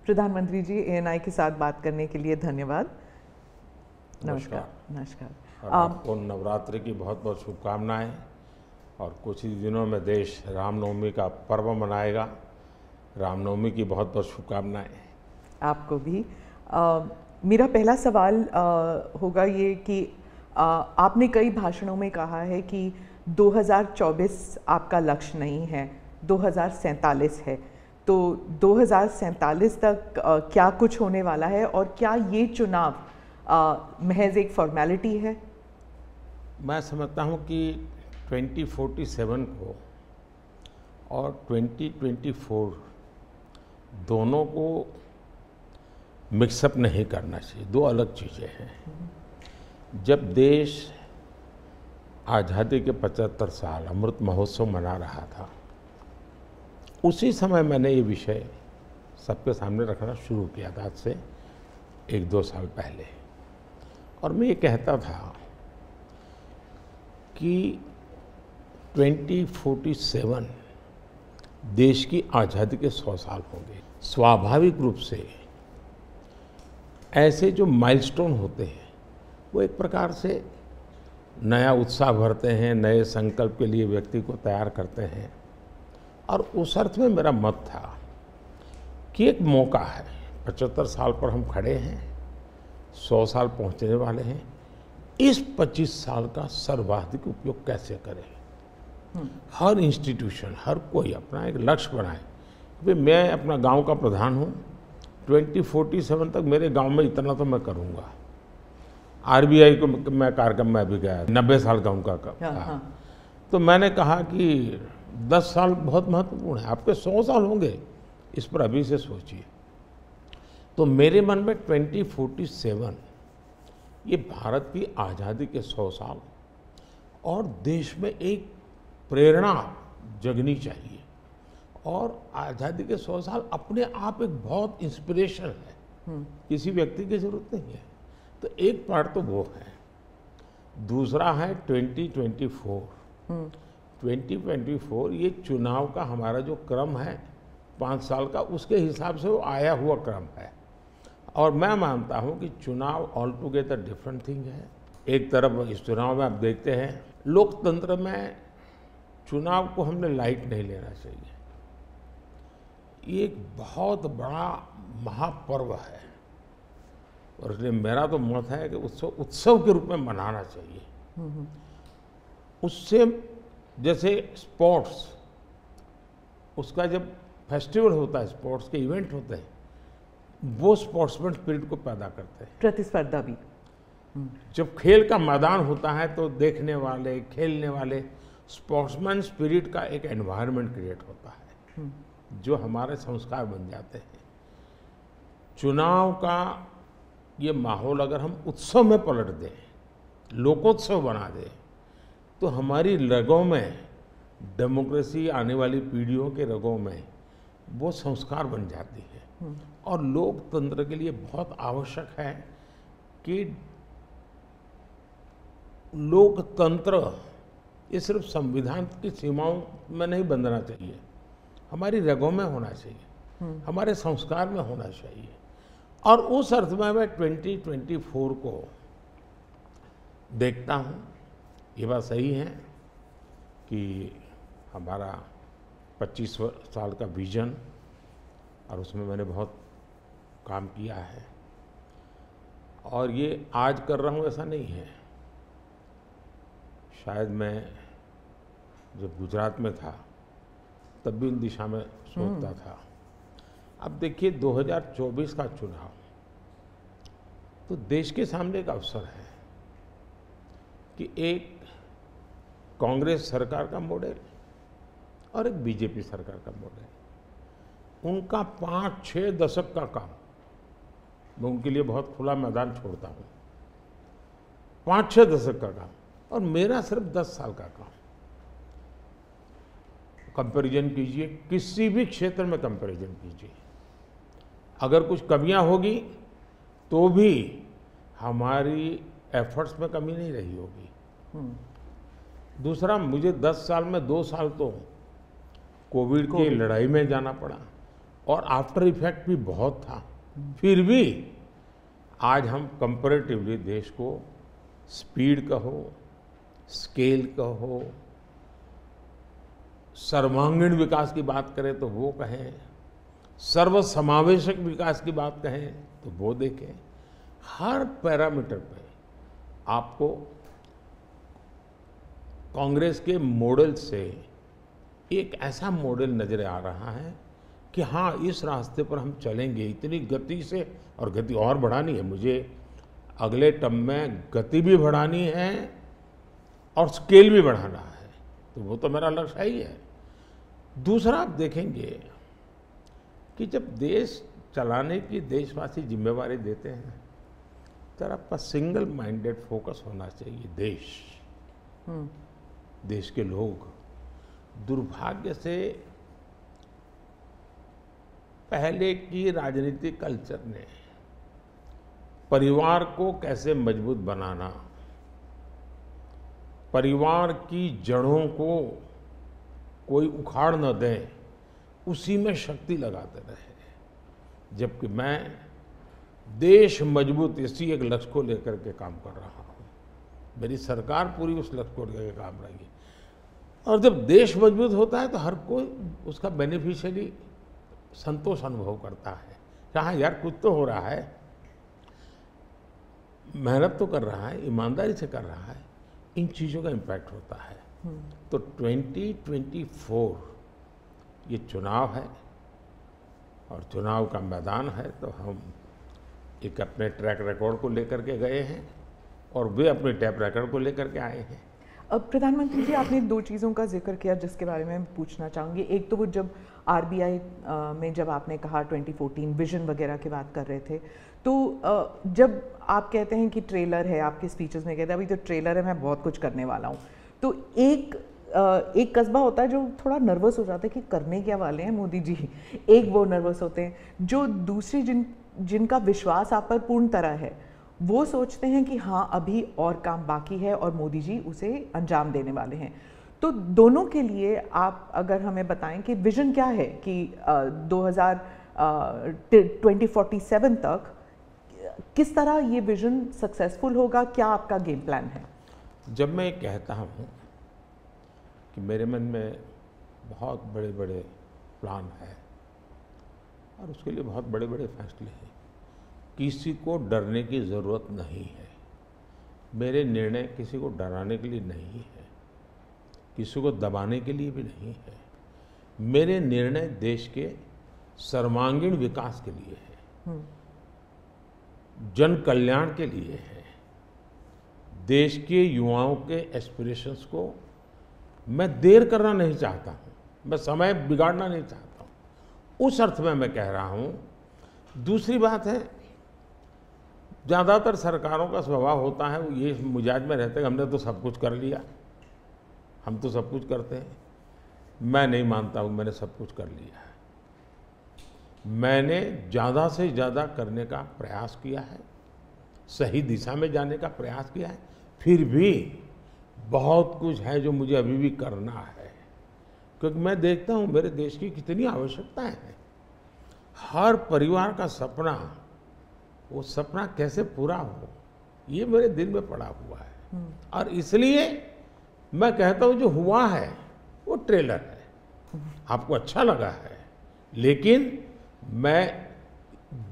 प्रधानमंत्री जी, ANI के साथ बात करने के लिए धन्यवाद। नमस्कार। और आपको नवरात्रि की बहुत बहुत शुभकामनाएं। और कुछ ही दिनों में देश रामनवमी का पर्व मनाएगा। रामनवमी की बहुत बहुत शुभकामनाएं। आपको भी। मेरा पहला सवाल होगा ये कि आपने कई भाषणों में कहा है कि 2024 आपका लक्ष्य नहीं है, 2047 है। तो 2047 तक क्या कुछ होने वाला है और क्या ये चुनाव महज एक फॉर्मेलिटी है? मैं समझता हूं कि 2047 को और 2024 दोनों को मिक्सअप नहीं करना चाहिए, दो अलग चीज़ें हैं। जब देश आज़ादी के 75 साल अमृत महोत्सव मना रहा था, उसी समय मैंने ये विषय सबके सामने रखना शुरू किया था, आज से 1-2 साल पहले। और मैं ये कहता था कि 2047 देश की आज़ादी के 100 साल होंगे। स्वाभाविक रूप से ऐसे जो माइलस्टोन होते हैं वो एक प्रकार से नया उत्साह भरते हैं, नए संकल्प के लिए व्यक्ति को तैयार करते हैं। और उस अर्थ में मेरा मत था कि एक मौका है, 75 साल पर हम खड़े हैं, 100 साल पहुंचने वाले हैं, इस 25 साल का सर्वाधिक उपयोग कैसे करें। हर इंस्टीट्यूशन, हर कोई अपना एक लक्ष्य बनाए कि मैं अपना गांव का प्रधान हूं, 2047 तक मेरे गांव में इतना तो मैं करूंगा। RBI को मैं कार्यक्रम में भी गया, 90 साल का उनका था। तो मैंने कहा कि 10 साल बहुत महत्वपूर्ण है, आपके 100 साल होंगे, इस पर अभी से सोचिए। तो मेरे मन में 2047 ये भारत की आज़ादी के 100 साल और देश में एक प्रेरणा जगनी चाहिए। और आज़ादी के 100 साल अपने आप एक बहुत इंस्पिरेशन है, किसी व्यक्ति की जरूरत नहीं है। तो एक पार्ट तो वो है। दूसरा है 2024। 2024 ये चुनाव का हमारा जो क्रम है 5 साल का, उसके हिसाब से वो आया हुआ क्रम है। और मैं मानता हूँ कि चुनाव ऑल टुगेदर डिफरेंट थिंग है। एक तरफ इस चुनाव में आप देखते हैं, लोकतंत्र में चुनाव को हमने लाइट नहीं लेना चाहिए। ये एक बहुत बड़ा महापर्व है और इसलिए मेरा तो मत है कि उत्सव के रूप में मनाना चाहिए। उससे जैसे स्पोर्ट्स, उसका जब फेस्टिवल होता है, स्पोर्ट्स के इवेंट होते हैं, वो स्पोर्ट्समैन स्पिरिट को पैदा करते हैं। प्रतिस्पर्धा भी। जब खेल का मैदान होता है तो देखने वाले, खेलने वाले, स्पोर्ट्समैन स्पिरिट का एक एनवायरनमेंट क्रिएट होता है जो हमारे संस्कार बन जाते हैं। चुनाव का ये माहौल अगर हम उत्सव में पलट दें, लोकोत्सव बना दें, तो हमारी रगों में, डेमोक्रेसी आने वाली पीढ़ियों के रगों में वो संस्कार बन जाती है। और लोकतंत्र के लिए बहुत आवश्यक है कि लोकतंत्र ये सिर्फ संविधान की सीमाओं में नहीं बंधना चाहिए, हमारी रगों में होना चाहिए, हमारे संस्कार में होना चाहिए। और उस अर्थ में मैं 2024 को देखता हूँ। ये बात सही है कि हमारा 25 साल का विजन, और उसमें मैंने बहुत काम किया है। और ये आज कर रहा हूँ ऐसा नहीं है। शायद मैं जब गुजरात में था तब भी इन दिशा में सोचता था। अब देखिए 2024 का चुनाव तो देश के सामने एक अवसर है कि एक कांग्रेस सरकार का मॉडल और एक बीजेपी सरकार का मॉडल, उनका 5-6 दशक का काम, मैं उनके लिए बहुत खुला मैदान छोड़ता हूँ, 5-6 दशक का काम, और मेरा सिर्फ 10 साल का काम। कंपैरिजन कीजिए, किसी भी क्षेत्र में कंपैरिजन कीजिए, अगर कुछ कमियां होगी तो भी हमारी एफर्ट्स में कमी नहीं रही होगी। दूसरा, मुझे 10 साल में 2 साल तो कोविड की लड़ाई में जाना पड़ा और आफ्टर इफेक्ट भी बहुत था। फिर भी आज हम कंपैरेटिवली देश को स्पीड कहो, स्केल कहो, सर्वांगीण विकास की बात करें तो वो कहें, सर्वसमावेशक विकास की बात कहें तो वो देखें, हर पैरामीटर पे आपको कांग्रेस के मॉडल से एक ऐसा मॉडल नजर आ रहा है कि हाँ, इस रास्ते पर हम चलेंगे इतनी गति से, और गति और बढ़ानी है मुझे। अगले टर्म में गति भी बढ़ानी है और स्केल भी बढ़ाना है, तो वो तो मेरा लक्ष्य ही है। दूसरा, आप देखेंगे कि जब देश चलाने की देशवासी जिम्मेवारी देते हैं तो आपका सिंगल माइंडेड फोकस होना चाहिए। देश के लोग दुर्भाग्य से पहले की राजनीतिक कल्चर ने परिवार को कैसे मजबूत बनाना, परिवार की जड़ों को कोई उखाड़ न दे, उसी में शक्ति लगाते रहे। जबकि मैं देश मजबूत इसी एक लक्ष्य को लेकर के काम कर रहा हूँ। मेरी सरकार पूरी उस लक्ष्य को लेकर के काम रही है। और जब देश मजबूत होता है तो हर कोई उसका बेनिफिशियरी संतोष अनुभव करता है। हाँ यार, कुछ तो हो रहा है, मेहनत तो कर रहा है, ईमानदारी से कर रहा है, इन चीज़ों का इम्पैक्ट होता है। तो 2024 ये चुनाव है और चुनाव का मैदान है, तो हम एक अपने ट्रैक रिकॉर्ड को लेकर के गए हैं और वे अपने ट्रैक रिकॉर्ड को लेकर के आए हैं। अब प्रधानमंत्री जी, आपने दो चीज़ों का जिक्र किया जिसके बारे में पूछना चाहूँगी। एक तो वो जब आरबीआई में जब आपने कहा 2014 विजन वगैरह की बात कर रहे थे, तो जब आप कहते हैं कि ट्रेलर है, आपके स्पीचेस में कहते हैं अभी तो ट्रेलर है, मैं बहुत कुछ करने वाला हूँ, तो एक कस्बा होता है जो थोड़ा नर्वस हो जाता है कि करने क्या वाले हैं मोदी जी। एक वो नर्वस होते हैं, जो दूसरी जिनका विश्वास आप पर पूर्ण तरह है, वो सोचते हैं कि हाँ अभी और काम बाकी है और मोदी जी उसे अंजाम देने वाले हैं। तो दोनों के लिए आप अगर हमें बताएं कि विजन क्या है कि 2047 तक किस तरह ये विजन सक्सेसफुल होगा, क्या आपका गेम प्लान है? जब मैं कहता हूँ कि मेरे मन में बहुत बड़े बड़े प्लान है और उसके लिए बहुत बड़े बड़े फैसले हैं, किसी को डरने की ज़रूरत नहीं है। मेरे निर्णय किसी को डराने के लिए नहीं है, किसी को दबाने के लिए भी नहीं है। मेरे निर्णय देश के सर्वांगीण विकास के लिए है, जन कल्याण के लिए है। देश के युवाओं के एस्पिरेशंस को मैं देर करना नहीं चाहता हूँ, मैं समय बिगाड़ना नहीं चाहता हूँ, उस अर्थ में मैं कह रहा हूँ। दूसरी बात है, ज़्यादातर सरकारों का स्वभाव होता है वो ये मिजाज में रहते हैं हमने तो सब कुछ कर लिया, हम तो सब कुछ करते हैं। मैं नहीं मानता हूँ मैंने सब कुछ कर लिया है। मैंने ज़्यादा से ज़्यादा करने का प्रयास किया है, सही दिशा में जाने का प्रयास किया है। फिर भी बहुत कुछ है जो मुझे अभी भी करना है, क्योंकि मैं देखता हूँ मेरे देश की कितनी आवश्यकताएं हैं। हर परिवार का सपना, वो सपना कैसे पूरा हो, ये मेरे दिल में पड़ा हुआ है। और इसलिए मैं कहता हूँ जो हुआ है वो ट्रेलर है, आपको अच्छा लगा है, लेकिन मैं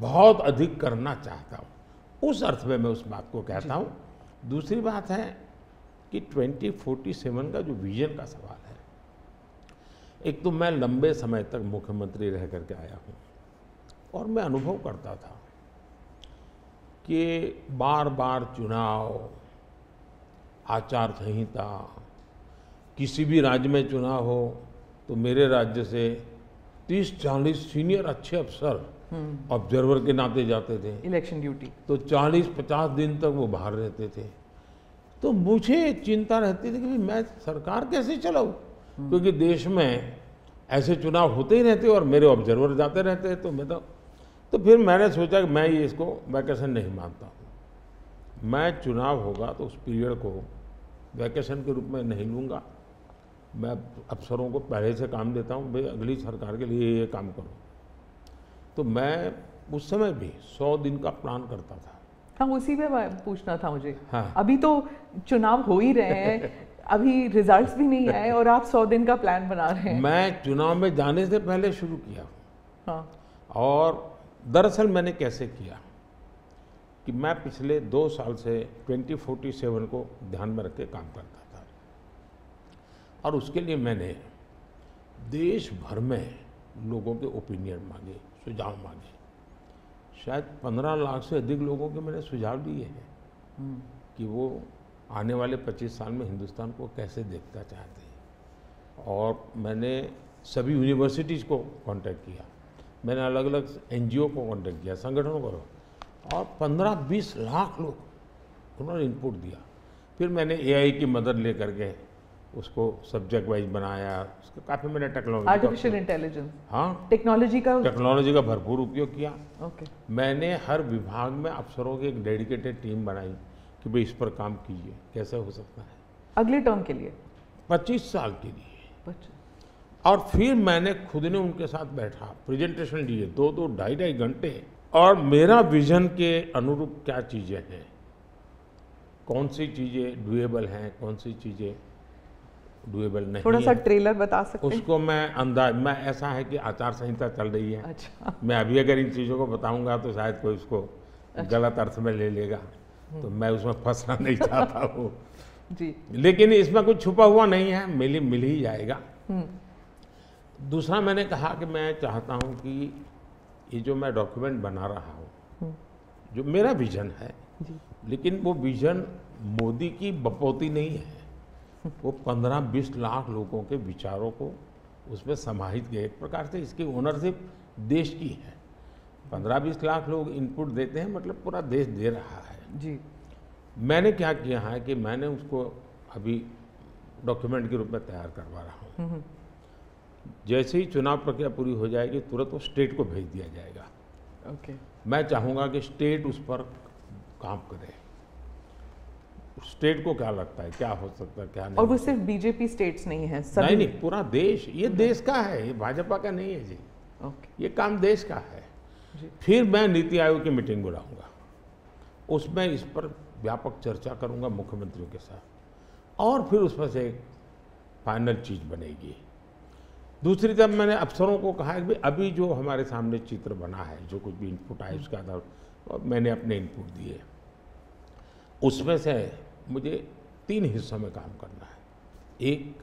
बहुत अधिक करना चाहता हूँ, उस अर्थ में मैं उस बात को कहता हूँ। दूसरी बात है कि 2047 का जो विजन का सवाल है, एक तो मैं लंबे समय तक मुख्यमंत्री रह करके आया हूँ और मैं अनुभव करता था कि बार बार चुनाव, आचार संहिता, किसी भी राज्य में चुनाव हो तो मेरे राज्य से 30-40 सीनियर अच्छे अफसर ऑब्जर्वर के नाते जाते थे इलेक्शन ड्यूटी, तो 40-50 दिन तक वो बाहर रहते थे। तो मुझे चिंता रहती थी कि मैं सरकार कैसे चलाऊं, क्योंकि देश में ऐसे चुनाव होते ही रहते और मेरे ऑब्जर्वर जाते रहते। तो फिर मैंने सोचा कि मैं ये इसको वैकेशन नहीं मानता हूँ। मैं चुनाव होगा तो उस पीरियड को वैकेशन के रूप में नहीं लूँगा। मैं अफसरों को पहले से काम देता हूँ, भाई अगली सरकार के लिए ये काम करो। तो मैं उस समय भी 100 दिन का प्लान करता था। हाँ, उसी में पूछना था मुझे। हाँ। अभी तो चुनाव हो ही रहे हैं, अभी रिजल्ट्स भी नहीं आए और आप 100 दिन का प्लान बना रहे हैं। मैं चुनाव में जाने से पहले शुरू किया। हाँ। और दरअसल मैंने कैसे किया कि मैं पिछले 2 साल से 2047 को ध्यान में रख के काम करता था, और उसके लिए मैंने देश भर में लोगों के ओपिनियन मांगे, सुझाव मांगे। शायद 15 लाख से अधिक लोगों के मैंने सुझाव दिए हैं कि वो आने वाले 25 साल में हिंदुस्तान को कैसे देखना चाहते हैं। और मैंने सभी यूनिवर्सिटीज़ को कांटेक्ट किया, मैंने अलग अलग एनजीओ को कांटेक्ट किया, संगठनों को, और 15-20 लाख लोग उन्होंने इनपुट दिया। फिर मैंने एआई की मदद लेकर के उसको सब्जेक्ट वाइज बनाया, उसका काफ़ी मैंने टेक्नोलॉजी, आर्टिफिशियल इंटेलिजेंस, हाँ, टेक्नोलॉजी का भरपूर उपयोग किया। ओके। मैंने हर विभाग में अफसरों की एक डेडिकेटेड टीम बनाई कि भाई इस पर काम कीजिए, कैसे हो सकता है अगले टर्म के लिए, 25 साल के लिए। 25। और फिर मैंने खुद ने उनके साथ बैठा, प्रेजेंटेशन दिए 2-2, 2.5 घंटे, और मेरा विजन के अनुरूप क्या चीज़ें हैं, कौन सी चीज़ें डुएबल हैं, कौन सी चीज़ें डुएबल नहीं। थोड़ा सा ट्रेलर बता सकते हैं? उसको मैं ऐसा है कि आचार संहिता चल रही है। अच्छा। मैं अभी अगर इन चीज़ों को बताऊंगा तो शायद कोई उसको गलत अर्थ में ले लेगा, तो मैं उसमें फंसना नहीं चाहता हूँ जी। लेकिन इसमें कुछ छुपा हुआ नहीं है, मिल ही जाएगा। दूसरा मैंने कहा कि मैं चाहता हूँ कि ये जो मैं डॉक्यूमेंट बना रहा हूँ, जो मेरा विजन है, लेकिन वो विजन मोदी की बपौती नहीं है, वो 15-20 लाख लोगों के विचारों को उसमें समाहित किया। एक प्रकार से इसकी ओनरशिप देश की है। 15-20 लाख लोग इनपुट देते हैं, मतलब पूरा देश दे रहा है जी। मैंने क्या किया है कि मैंने उसको अभी डॉक्यूमेंट के रूप में तैयार करवा रहा हूँ। जैसे ही चुनाव प्रक्रिया पूरी हो जाएगी तुरंत वो स्टेट को भेज दिया जाएगा। ओके। मैं चाहूँगा कि स्टेट उस पर काम करे। स्टेट को क्या लगता है, क्या हो सकता है, क्या नहीं। और वो सिर्फ बीजेपी स्टेट्स नहीं है, सभी। नहीं, पूरा देश, ये देश का है, ये भाजपा का नहीं है जी। ओके। ये काम देश का है जी। फिर मैं नीति आयोग की मीटिंग बुलाऊंगा, उसमें इस पर व्यापक चर्चा करूंगा मुख्यमंत्रियों के साथ, और फिर उसमें से एक फाइनल चीज बनेगी। दूसरी तरफ मैंने अफसरों को कहा कि अभी जो हमारे सामने चित्र बना है, जो कुछ भी इनपुट आए उसके आधार पर मैंने अपने इनपुट दिए, उसमें से मुझे 3 हिस्सों में काम करना है। एक,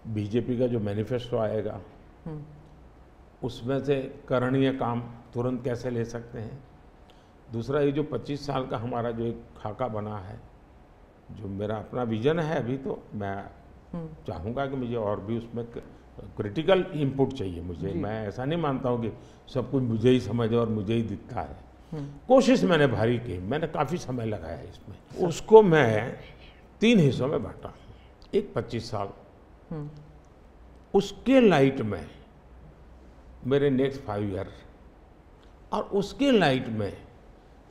बीजेपी का जो मैनिफेस्टो आएगा उसमें से करणीय काम तुरंत कैसे ले सकते हैं। दूसरा, ये जो 25 साल का हमारा जो एक खाका बना है, जो मेरा अपना विजन है, अभी तो मैं चाहूँगा कि मुझे और भी उसमें क्रिटिकल इनपुट चाहिए मुझे। मैं ऐसा नहीं मानता हूँ कि सब कुछ मुझे ही समझ और मुझे ही दिखता है। कोशिश मैंने भारी की, मैंने काफ़ी समय लगाया इसमें। उसको मैं 3 हिस्सों में बांटा। एक 25 साल, उसके लाइट में मेरे नेक्स्ट 5 ईयर, और उसके लाइट में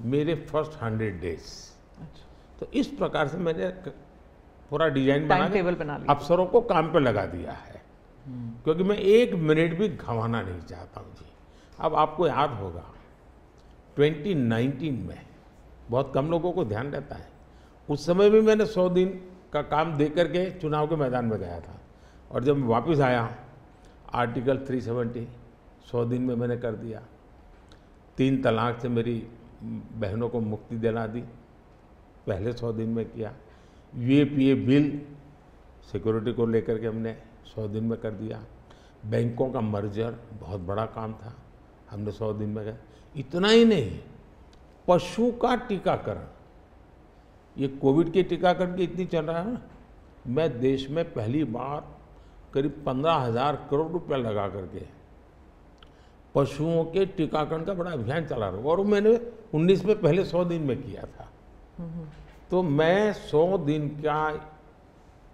मेरे फर्स्ट 100 डेज। तो इस प्रकार से मैंने पूरा डिजाइन बना के अफसरों को काम पे लगा दिया है, क्योंकि मैं 1 मिनट भी गंवाना नहीं चाहता हूँ जी। अब आपको याद होगा 2019 में बहुत कम लोगों को ध्यान रहता है, उस समय भी मैंने 100 दिन का काम दे करके चुनाव के मैदान में गया था, और जब मैं वापस आया आर्टिकल 370 100 दिन में मैंने कर दिया। 3 तलाक से मेरी बहनों को मुक्ति दिला दी, पहले 100 दिन में किया। यूएपीए बिल सिक्योरिटी को लेकर के हमने 100 दिन में कर दिया। बैंकों का मर्जर बहुत बड़ा काम था, हमने 100 दिन में किया। इतना ही नहीं, पशु का टीकाकरण, ये कोविड के टीकाकरण की इतनी चल रहा है ना, मैं देश में पहली बार करीब 15,000 करोड़ रुपया लगा करके पशुओं के टीकाकरण का बड़ा अभियान चला रहा हूँ, और मैंने 19 में पहले 100 दिन में किया था। तो मैं 100 दिन का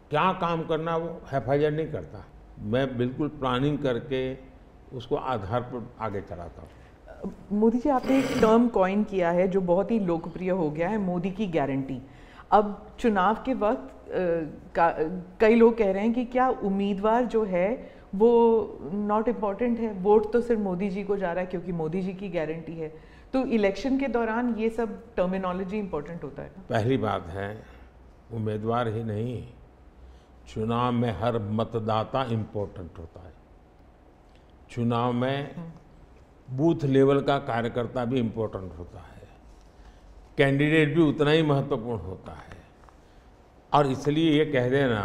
क्या काम करना वो हैफाजत नहीं करता, मैं बिल्कुल प्लानिंग करके उसको आधार पर आगे चलाता हूँ। मोदी जी, आपने एक टर्म कॉइन किया है जो बहुत ही लोकप्रिय हो गया है, मोदी की गारंटी। अब चुनाव के वक्त कई लोग कह रहे हैं कि क्या उम्मीदवार जो है वो नॉट इम्पॉर्टेंट है। वोट तो सिर्फ मोदी जी को जा रहा है क्योंकि मोदी जी की गारंटी है। तो इलेक्शन के दौरान ये सब टर्मिनोलॉजी इम्पोर्टेंट होता है। पहली बात है, उम्मीदवार ही नहीं, चुनाव में हर मतदाता इम्पोर्टेंट होता है। चुनाव में बूथ लेवल का कार्यकर्ता भी इम्पोर्टेंट होता है, कैंडिडेट भी उतना ही महत्वपूर्ण होता है। और इसलिए ये कह देना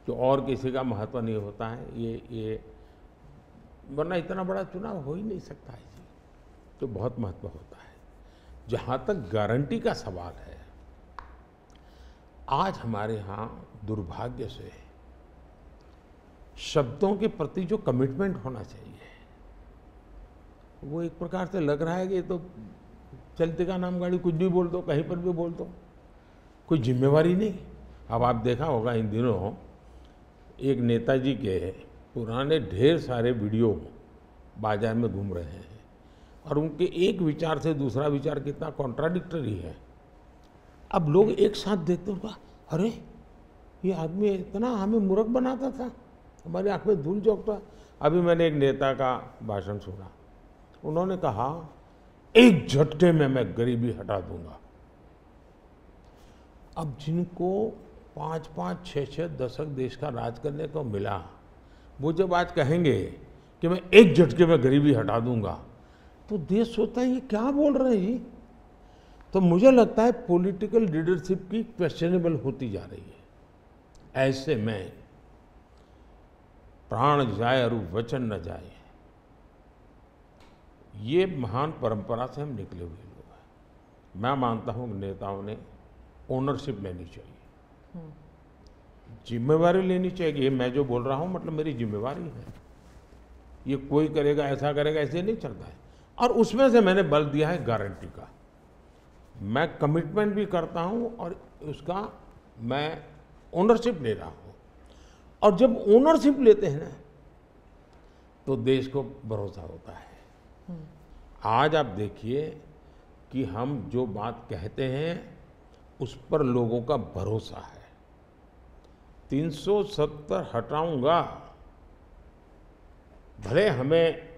कि और किसी का महत्व नहीं होता है, ये वरना इतना बड़ा चुनाव हो ही नहीं सकता है जी, तो बहुत महत्व होता है। जहाँ तक गारंटी का सवाल है, आज हमारे यहाँ दुर्भाग्य से शब्दों के प्रति जो कमिटमेंट होना चाहिए वो एक प्रकार से लग रहा है कि ये तो चलते का नाम गाड़ी, कुछ भी बोल दो, कहीं पर भी बोल दो, कोई जिम्मेवारी नहीं। अब आप देखा होगा इन दिनों एक नेताजी के पुराने ढेर सारे वीडियो बाजार में घूम रहे हैं और उनके एक विचार से दूसरा विचार कितना कॉन्ट्राडिक्टरी है। अब लोग एक साथ देखते होगा, अरे ये आदमी इतना हमें मूर्ख बनाता था, हमारी आंख में धूल झोंकता। अभी मैंने एक नेता का भाषण सुना, उन्होंने कहा एक झटके में मैं गरीबी हटा दूंगा। अब जिनको 5-5, 6-6 दशक देश का राज करने को मिला, वो जब आज कहेंगे कि मैं एक झटके में गरीबी हटा दूंगा, तो देश सोचता है ये क्या बोल रहे हैं जी। तो मुझे लगता है पॉलिटिकल लीडरशिप की क्वेश्चनेबल होती जा रही है। ऐसे में प्राण जाए और वचन न जाए, ये महान परंपरा से हम निकले हुए लोग हैं। मैं मानता हूँ नेताओं ने ओनरशिप लेनी चाहिए, जिम्मेवारी लेनी चाहिए। ये मैं जो बोल रहा हूँ मतलब मेरी जिम्मेवारी है, ये कोई करेगा ऐसा करेगा ऐसे नहीं चलता है। और उसमें से मैंने बल दिया है गारंटी का। मैं कमिटमेंट भी करता हूँ और उसका मैं ओनरशिप ले रहा हूँ। और जब ओनरशिप लेते हैं ना तो देश को भरोसा होता है। आज आप देखिए कि हम जो बात कहते हैं उस पर लोगों का भरोसा है। 370 हटाऊंगा, भले हमें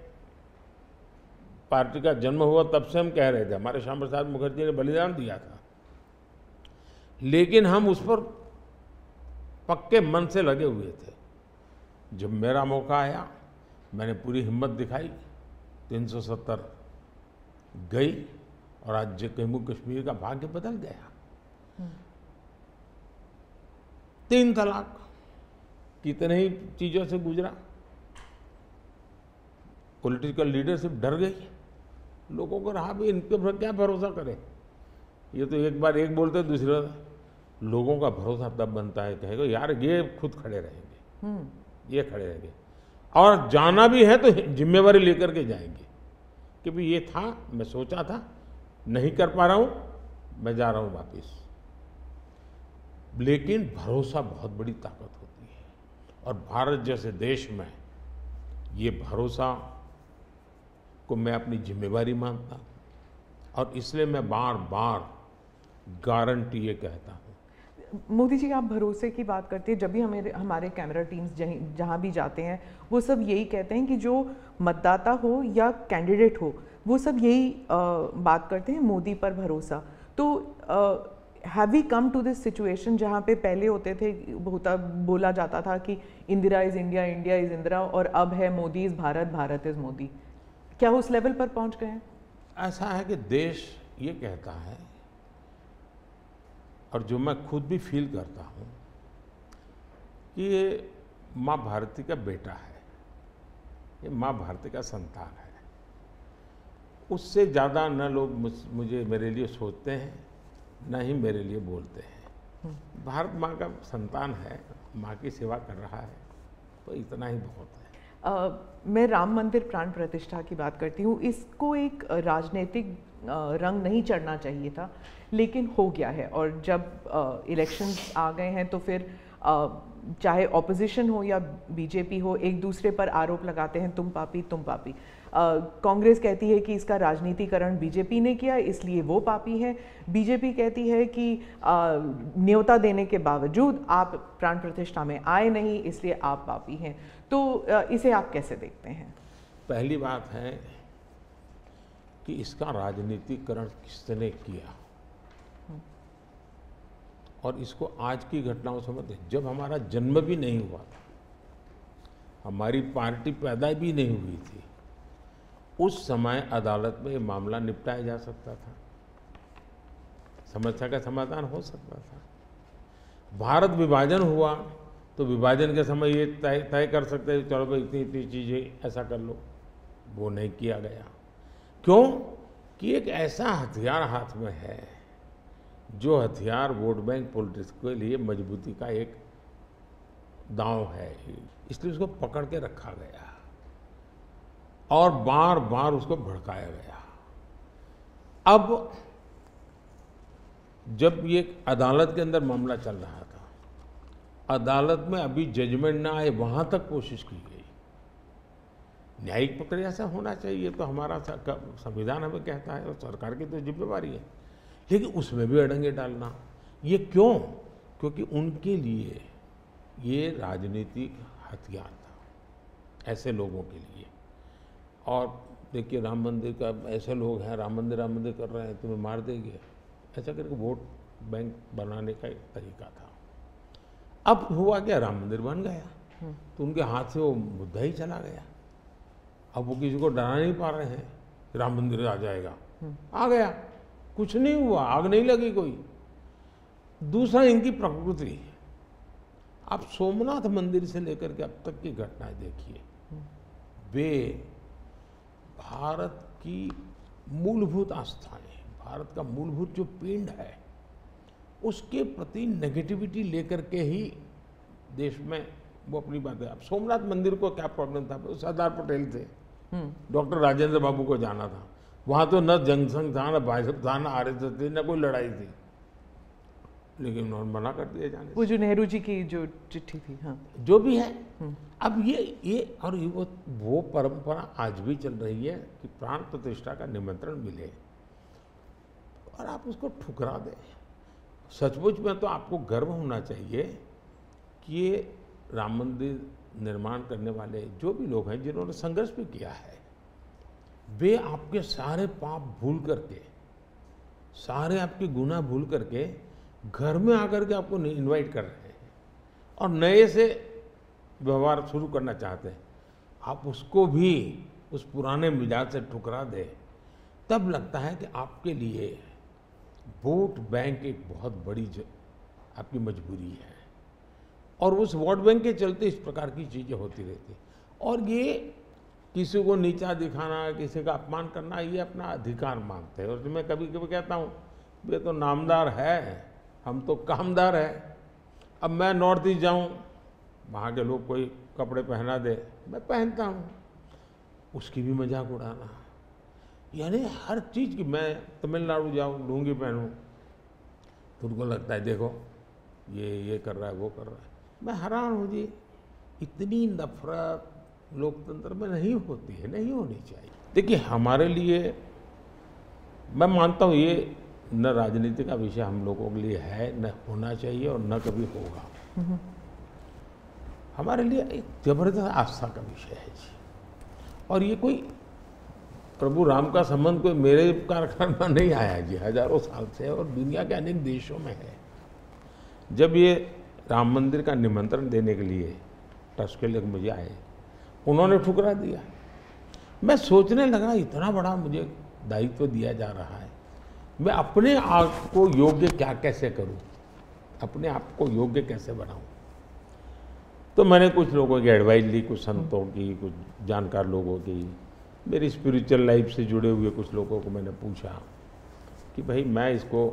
पार्टी का जन्म हुआ तब से हम कह रहे थे, हमारे श्यामा प्रसाद मुखर्जी ने बलिदान दिया था, लेकिन हम उस पर पक्के मन से लगे हुए थे। जब मेरा मौका आया मैंने पूरी हिम्मत दिखाई, 370 गई और आज जम्मू कश्मीर का भाग्य बदल गया। 3 तलाक कितने ही चीजों से गुजरा, पॉलिटिकल लीडरशिप डर गई, लोगों को रहा भी इनके पर क्या भरोसा करें। ये तो एक बार एक बोलते दूसरे लोगों का भरोसा तब बनता है, कहेगा यार ये खुद खड़े रहेंगे, ये खड़े रहेंगे और जाना भी है तो जिम्मेवारी लेकर के जाएंगे कि भाई ये था, मैं सोचा था, नहीं कर पा रहा हूं, मैं जा रहा हूं वापिस। लेकिन भरोसा बहुत बड़ी ताकत होती है और भारत जैसे देश में ये भरोसा को मैं अपनी जिम्मेवारी मानता हूं और इसलिए मैं बार बार गारंटी ये कहता हूं। मोदी जी, आप भरोसे की बात करते हैं, जब भी हमारे कैमरा टीम्स जहाँ भी जाते हैं वो सब यही कहते हैं कि जो मतदाता हो या कैंडिडेट हो वो सब यही बात करते हैं, मोदी पर भरोसा। तो have we come to this situation जहाँ पे पहले होते थे, बोला जाता था कि Indira is India, India is Indira, और अब है मोदी इज़ भारत, भारत इज़ मोदी। क्या उस लेवल पर पहुँच गए हैं? ऐसा है कि देश ये कहता है और जो मैं खुद भी फील करता हूँ कि ये माँ भारती का बेटा है, ये माँ भारती का संतान है। उससे ज़्यादा न लोग मुझे मेरे लिए सोचते हैं, न ही मेरे लिए बोलते हैं। भारत माँ का संतान है, माँ की सेवा कर रहा है, तो इतना ही बहुत है। मैं राम मंदिर प्राण प्रतिष्ठा की बात करती हूँ। इसको एक राजनीतिक रंग नहीं चढ़ना चाहिए था, लेकिन हो गया है। और जब इलेक्शंस आ गए हैं तो फिर चाहे ऑपोजिशन हो या बीजेपी हो, एक दूसरे पर आरोप लगाते हैं, तुम पापी तुम पापी। कांग्रेस कहती है कि इसका राजनीतिकरण बीजेपी ने किया इसलिए वो पापी है, बीजेपी कहती है कि न्योता देने के बावजूद आप प्राण प्रतिष्ठा में आए नहीं इसलिए आप पापी हैं। तो इसे आप कैसे देखते हैं? पहली बात है कि इसका राजनीतिकरण किसने किया, और इसको आज की घटनाओं से मत, जब हमारा जन्म भी नहीं हुआ था, हमारी पार्टी पैदा भी नहीं हुई थी, उस समय अदालत में ये मामला निपटाया जा सकता था, समस्या का समाधान हो सकता था। भारत विभाजन हुआ तो विभाजन के समय ये तय कर सकते हैं चलो भाई इतनी इतनी चीज़ें ऐसा कर लो, वो नहीं किया गया। क्यों? कि एक ऐसा हथियार हाथ में है जो हथियार वोट बैंक पॉलिटिक्स के लिए मजबूती का एक दांव है, इसलिए उसको पकड़ के रखा गया और बार बार उसको भड़काया गया। अब जब ये अदालत के अंदर मामला चल रहा था, अदालत में अभी जजमेंट ना आए वहां तक कोशिश की गई। न्यायिक प्रक्रिया से होना चाहिए तो हमारा संविधान हमें कहता है और सरकार की तो जिम्मेवारी है, लेकिन उसमें भी अड़ंगे डालना, ये क्यों? क्योंकि उनके लिए ये राजनीतिक हथियार था, ऐसे लोगों के लिए। और देखिए राम मंदिर का, ऐसे लोग हैं राम मंदिर कर रहे हैं, तुम्हें मार देंगे, ऐसा करके वोट बैंक बनाने का एक तरीका था। अब हुआ क्या, राम मंदिर बन गया तो उनके हाथ से वो मुद्दा ही चला गया। अब वो किसी को डरा नहीं पा रहे हैं, राम मंदिर आ जाएगा, आ गया, कुछ नहीं हुआ, आग नहीं लगी कोई। दूसरा इनकी प्रकृति, आप सोमनाथ मंदिर से लेकर के अब तक की घटनाएं देखिए, वे भारत की मूलभूत आस्थाएं, भारत का मूलभूत जो पिंड है उसके प्रति नेगेटिविटी लेकर के ही देश में वो अपनी बातें। अब सोमनाथ मंदिर को क्या प्रॉब्लम था, सरदार पटेल थे, डॉक्टर राजेंद्र बाबू को जाना था, वहां तो न जनसंघ था, न भाजपा था, न आरएसएस थी, न कोई लड़ाई थी, लेकिन उन्होंने मना कर दिया जाने। वो जो नेहरू जी की जो चिट्ठी थी, हाँ, जो भी है, अब ये और वो परंपरा आज भी चल रही है कि प्राण प्रतिष्ठा का निमंत्रण मिले और आप उसको ठुकरा दें। सचमुच में तो आपको गर्व होना चाहिए कि ये राम मंदिर निर्माण करने वाले जो भी लोग हैं जिन्होंने संघर्ष भी किया है, वे आपके सारे पाप भूल करके, सारे आपके गुनाह भूल करके घर में आकर के आपको इनवाइट कर रहे हैं और नए से व्यवहार शुरू करना चाहते हैं। आप उसको भी उस पुराने मिजाज से ठुकरा दें, तब लगता है कि आपके लिए वोट बैंक एक बहुत बड़ी आपकी मजबूरी है, और उस वोट बैंक के चलते इस प्रकार की चीज़ें होती रहती। और ये किसी को नीचा दिखाना, किसी का अपमान करना, ये अपना अधिकार मांगते हैं। और मैं कभी कभी कहता हूँ वे तो नामदार है, हम तो कामदार है। अब मैं नॉर्थ ईस्ट जाऊँ, वहाँ के लोग कोई कपड़े पहना दे, मैं पहनता हूँ, उसकी भी मजाक उड़ाना, यानी हर चीज़ की। मैं तमिलनाडु जाऊँ, लुंगी पहनूँ, तो उनको लगता है देखो ये कर रहा है, वो कर रहा है। मैं हैरान हूँ जी, इतनी नफरत लोकतंत्र में नहीं होती है, नहीं होनी चाहिए। देखिए हमारे लिए, मैं मानता हूँ ये न राजनीति का विषय हम लोगों के लिए है, न होना चाहिए और न कभी होगा। हमारे लिए एक जबरदस्त आस्था का विषय है जी। और ये कोई प्रभु राम का संबंध कोई मेरे कारखाने में नहीं आया जी, हजारों साल से, और दुनिया के अनेक देशों में है। जब ये राम मंदिर का निमंत्रण देने के लिए टस्के लोग मुझे आए, उन्होंने ठुकरा दिया। मैं सोचने लगा इतना बड़ा मुझे दायित्व दिया जा रहा है, मैं अपने आप को योग्य क्या कैसे करूं, अपने आप को योग्य कैसे बनाऊं। तो मैंने कुछ लोगों की एडवाइस ली, कुछ संतों की, कुछ जानकार लोगों की, मेरी स्पिरिचुअल लाइफ से जुड़े हुए कुछ लोगों को मैंने पूछा कि भाई मैं इसको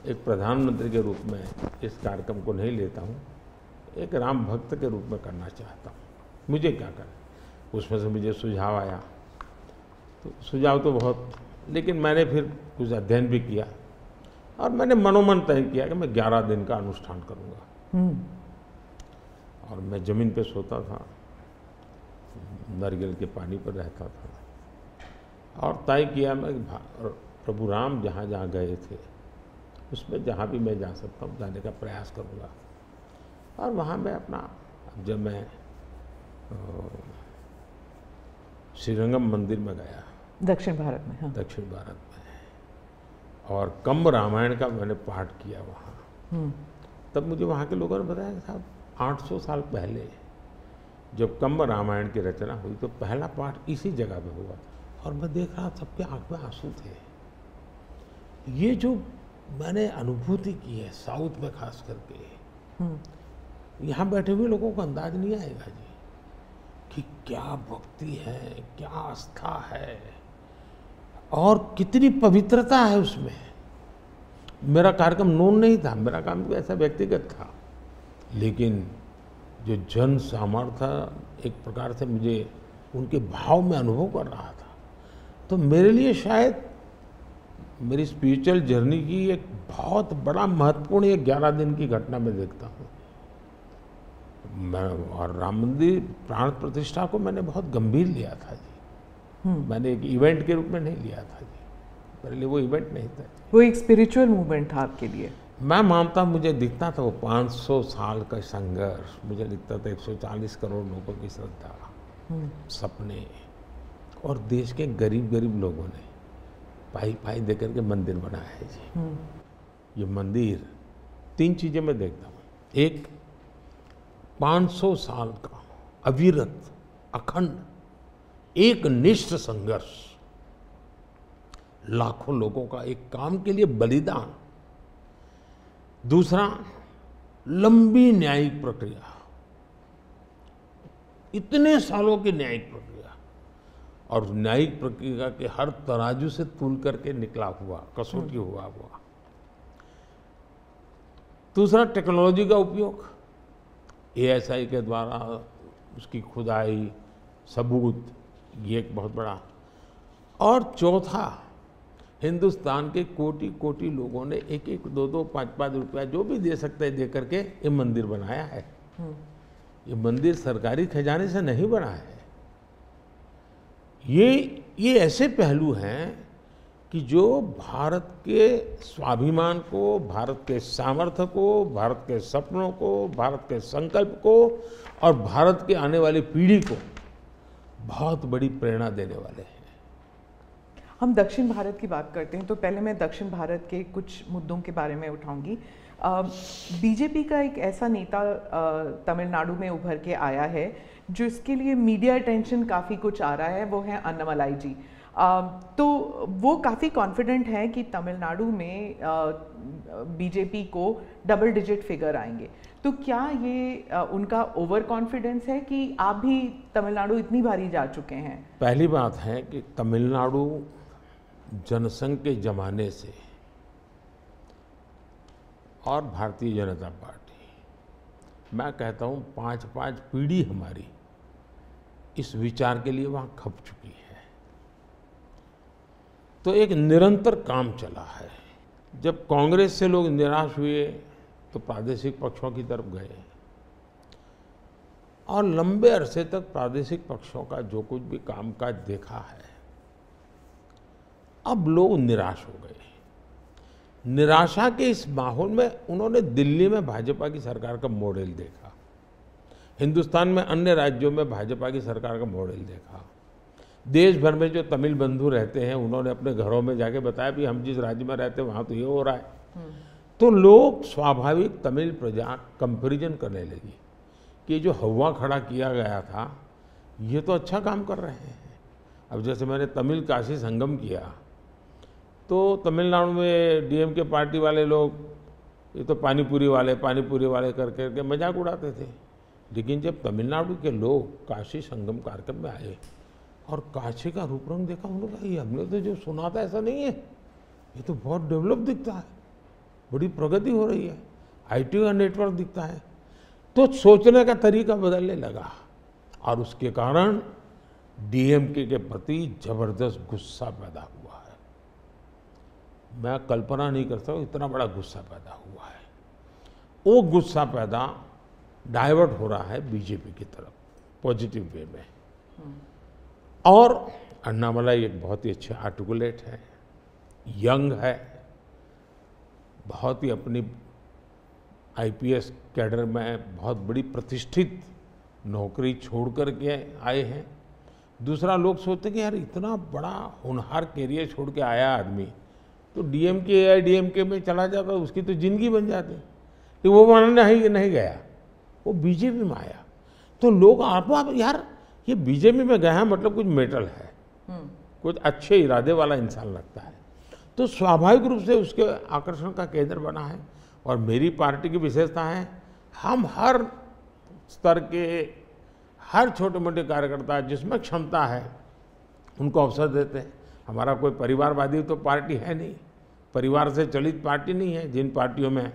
एक प्रधानमंत्री के रूप में इस कार्यक्रम को नहीं लेता हूँ, एक राम भक्त के रूप में करना चाहता हूँ, मुझे क्या करना। उसमें से मुझे सुझाव आया, तो सुझाव तो बहुत, लेकिन मैंने फिर कुछ अध्ययन भी किया और मैंने मनोमन तय किया कि मैं 11 दिन का अनुष्ठान करूँगा। और मैं ज़मीन पे सोता था, नारियल के पानी पर रहता था और तय किया मैं कि प्रभु राम जहाँ जहाँ गए थे उसमें जहाँ भी मैं जा सकता हूँ जाने का प्रयास करूँगा। और वहाँ मैं अपना, जब मैं श्रीरंगम मंदिर में गया दक्षिण भारत में, हाँ, दक्षिण भारत में, और कंब रामायण का मैंने पाठ किया वहाँ, तब मुझे वहाँ के लोगों ने बताया कि साहब 800 साल पहले जब कंब रामायण की रचना हुई तो पहला पाठ इसी जगह पे हुआ। और मैं देख रहा सबके आँख में आंसू थे। ये जो मैंने अनुभूति की है साउथ में खास करके, यहाँ बैठे हुए लोगों को अंदाज नहीं आएगा जी कि क्या भक्ति है, क्या आस्था है और कितनी पवित्रता है उसमें। मेरा कार्यक्रम नोन नहीं था, मेरा काम भी ऐसा व्यक्तिगत था, लेकिन जो जन सामर्थ्य एक प्रकार से मुझे उनके भाव में अनुभव कर रहा था, तो मेरे लिए शायद मेरी स्पिरिचुअल जर्नी की एक बहुत बड़ा महत्वपूर्ण एक 11 दिन की घटना मैं देखता हूँ। मैं और राम मंदिर प्राण प्रतिष्ठा को मैंने बहुत गंभीर लिया था जी। मैंने एक इवेंट के रूप में नहीं लिया था जी, मेरे लिए वो इवेंट नहीं था। वो एक स्पिरिचुअल मूवमेंट था आपके लिए? मैं मानता, मुझे दिखता था वो 500 साल का संघर्ष, मुझे दिखता था 140 करोड़ लोगों की श्रद्धा, सपने, और देश के गरीब गरीब लोगों ने पाई पाई दे करके मंदिर बनाया है जी। ये मंदिर 3 चीज़ें मैं देखता हूँ। एक, 500 साल का अविरत अखंड एक निष्ठ संघर्ष, लाखों लोगों का एक काम के लिए बलिदान। दूसरा, लंबी न्यायिक प्रक्रिया, इतने सालों की न्यायिक प्रक्रिया, और न्यायिक प्रक्रिया के हर तराजू से तूल करके निकला हुआ, कसौटी हुआ। दूसरा, टेक्नोलॉजी का उपयोग, ASI के द्वारा उसकी खुदाई, सबूत, ये एक बहुत बड़ा। और चौथा, हिंदुस्तान के कोटि कोटि लोगों ने 1-1, 2-2, 5-5 रुपया जो भी दे सकते हैं दे करके ये मंदिर बनाया है। ये मंदिर सरकारी खजाने से नहीं बना है। ये ऐसे पहलू हैं कि जो भारत के स्वाभिमान को, भारत के सामर्थ्य को, भारत के सपनों को, भारत के संकल्प को और भारत के आने वाली पीढ़ी को बहुत बड़ी प्रेरणा देने वाले हैं। हम दक्षिण भारत की बात करते हैं तो पहले मैं दक्षिण भारत के कुछ मुद्दों के बारे में उठाऊंगी। बीजेपी का एक ऐसा नेता तमिलनाडु में उभर के आया है जो इसके लिए मीडिया अटेंशन काफ़ी कुछ आ रहा है, वो है अन्नामलाई जी। तो वो काफ़ी कॉन्फिडेंट है कि तमिलनाडु में बीजेपी को डबल डिजिट फिगर आएंगे। तो क्या ये उनका ओवर कॉन्फिडेंस है कि आप भी तमिलनाडु इतनी बारी जा चुके हैं? पहली बात है कि तमिलनाडु जनसंघ के जमाने से और भारतीय जनता पार्टी, मैं कहता हूँ 5-5 पीढ़ी हमारी इस विचार के लिए वहाँ खप चुकी है। तो एक निरंतर काम चला है। जब कांग्रेस से लोग निराश हुए तो प्रादेशिक पक्षों की तरफ गए, और लंबे अरसे तक प्रादेशिक पक्षों का जो कुछ भी कामकाज देखा है, अब लोग निराश हो गए। निराशा के इस माहौल में उन्होंने दिल्ली में भाजपा की सरकार का मॉडल देखा, हिंदुस्तान में अन्य राज्यों में भाजपा की सरकार का मॉडल देखा, देश भर में जो तमिल बंधु रहते हैं उन्होंने अपने घरों में जाके बताया भी हम जिस राज्य में रहते हैं वहाँ तो ये हो रहा है। तो लोग स्वाभाविक तमिल प्रजा कंपैरिजन करने लगी कि जो हवा खड़ा किया गया था ये तो अच्छा काम कर रहे हैं। अब जैसे मैंने तमिल काशी संगम किया तो तमिलनाडु में DMK पार्टी वाले लोग ये तो पानीपुरी वाले कर करके मजाक उड़ाते थे, लेकिन जब तमिलनाडु के लोग काशी संगम कार्यक्रम में आए और काशी का रूप रंग देखा, उन्होंने कहा ये हमने तो जो सुना था ऐसा नहीं है, ये तो बहुत डेवलप दिखता है, बड़ी प्रगति हो रही है, IT का नेटवर्क दिखता है। तो सोचने का तरीका बदलने लगा और उसके कारण DMK के प्रति जबरदस्त गुस्सा पैदा हुआ है। मैं कल्पना नहीं कर सकता इतना बड़ा गुस्सा पैदा हुआ है। वो गुस्सा पैदा डाइवर्ट हो रहा है बीजेपी की तरफ पॉजिटिव वे में। और अन्नामलाई एक बहुत ही अच्छे आर्टिकुलेट है, यंग है, बहुत ही अपनी आईपीएस कैडर में बहुत बड़ी प्रतिष्ठित नौकरी छोड़ कर के आए हैं। दूसरा, लोग सोचते हैं कि यार इतना बड़ा होनहार कैरियर छोड़ के आया आदमी तो डीएमके एआईडीएमके में चला जाता, उसकी तो जिंदगी बन जाती। तो वो वहाँ नहीं गया, वो बीजेपी में आया। तो लोग आप यार ये बीजेपी में गया है मतलब कुछ मेटल है, कुछ अच्छे इरादे वाला इंसान लगता है, तो स्वाभाविक रूप से उसके आकर्षण का केंद्र बना है। और मेरी पार्टी की विशेषता है, हम हर स्तर के हर छोटे मोटे कार्यकर्ता जिसमें क्षमता है उनको अवसर देते हैं। हमारा कोई परिवारवादी तो पार्टी है नहीं, परिवार से चलित पार्टी नहीं है। जिन पार्टियों में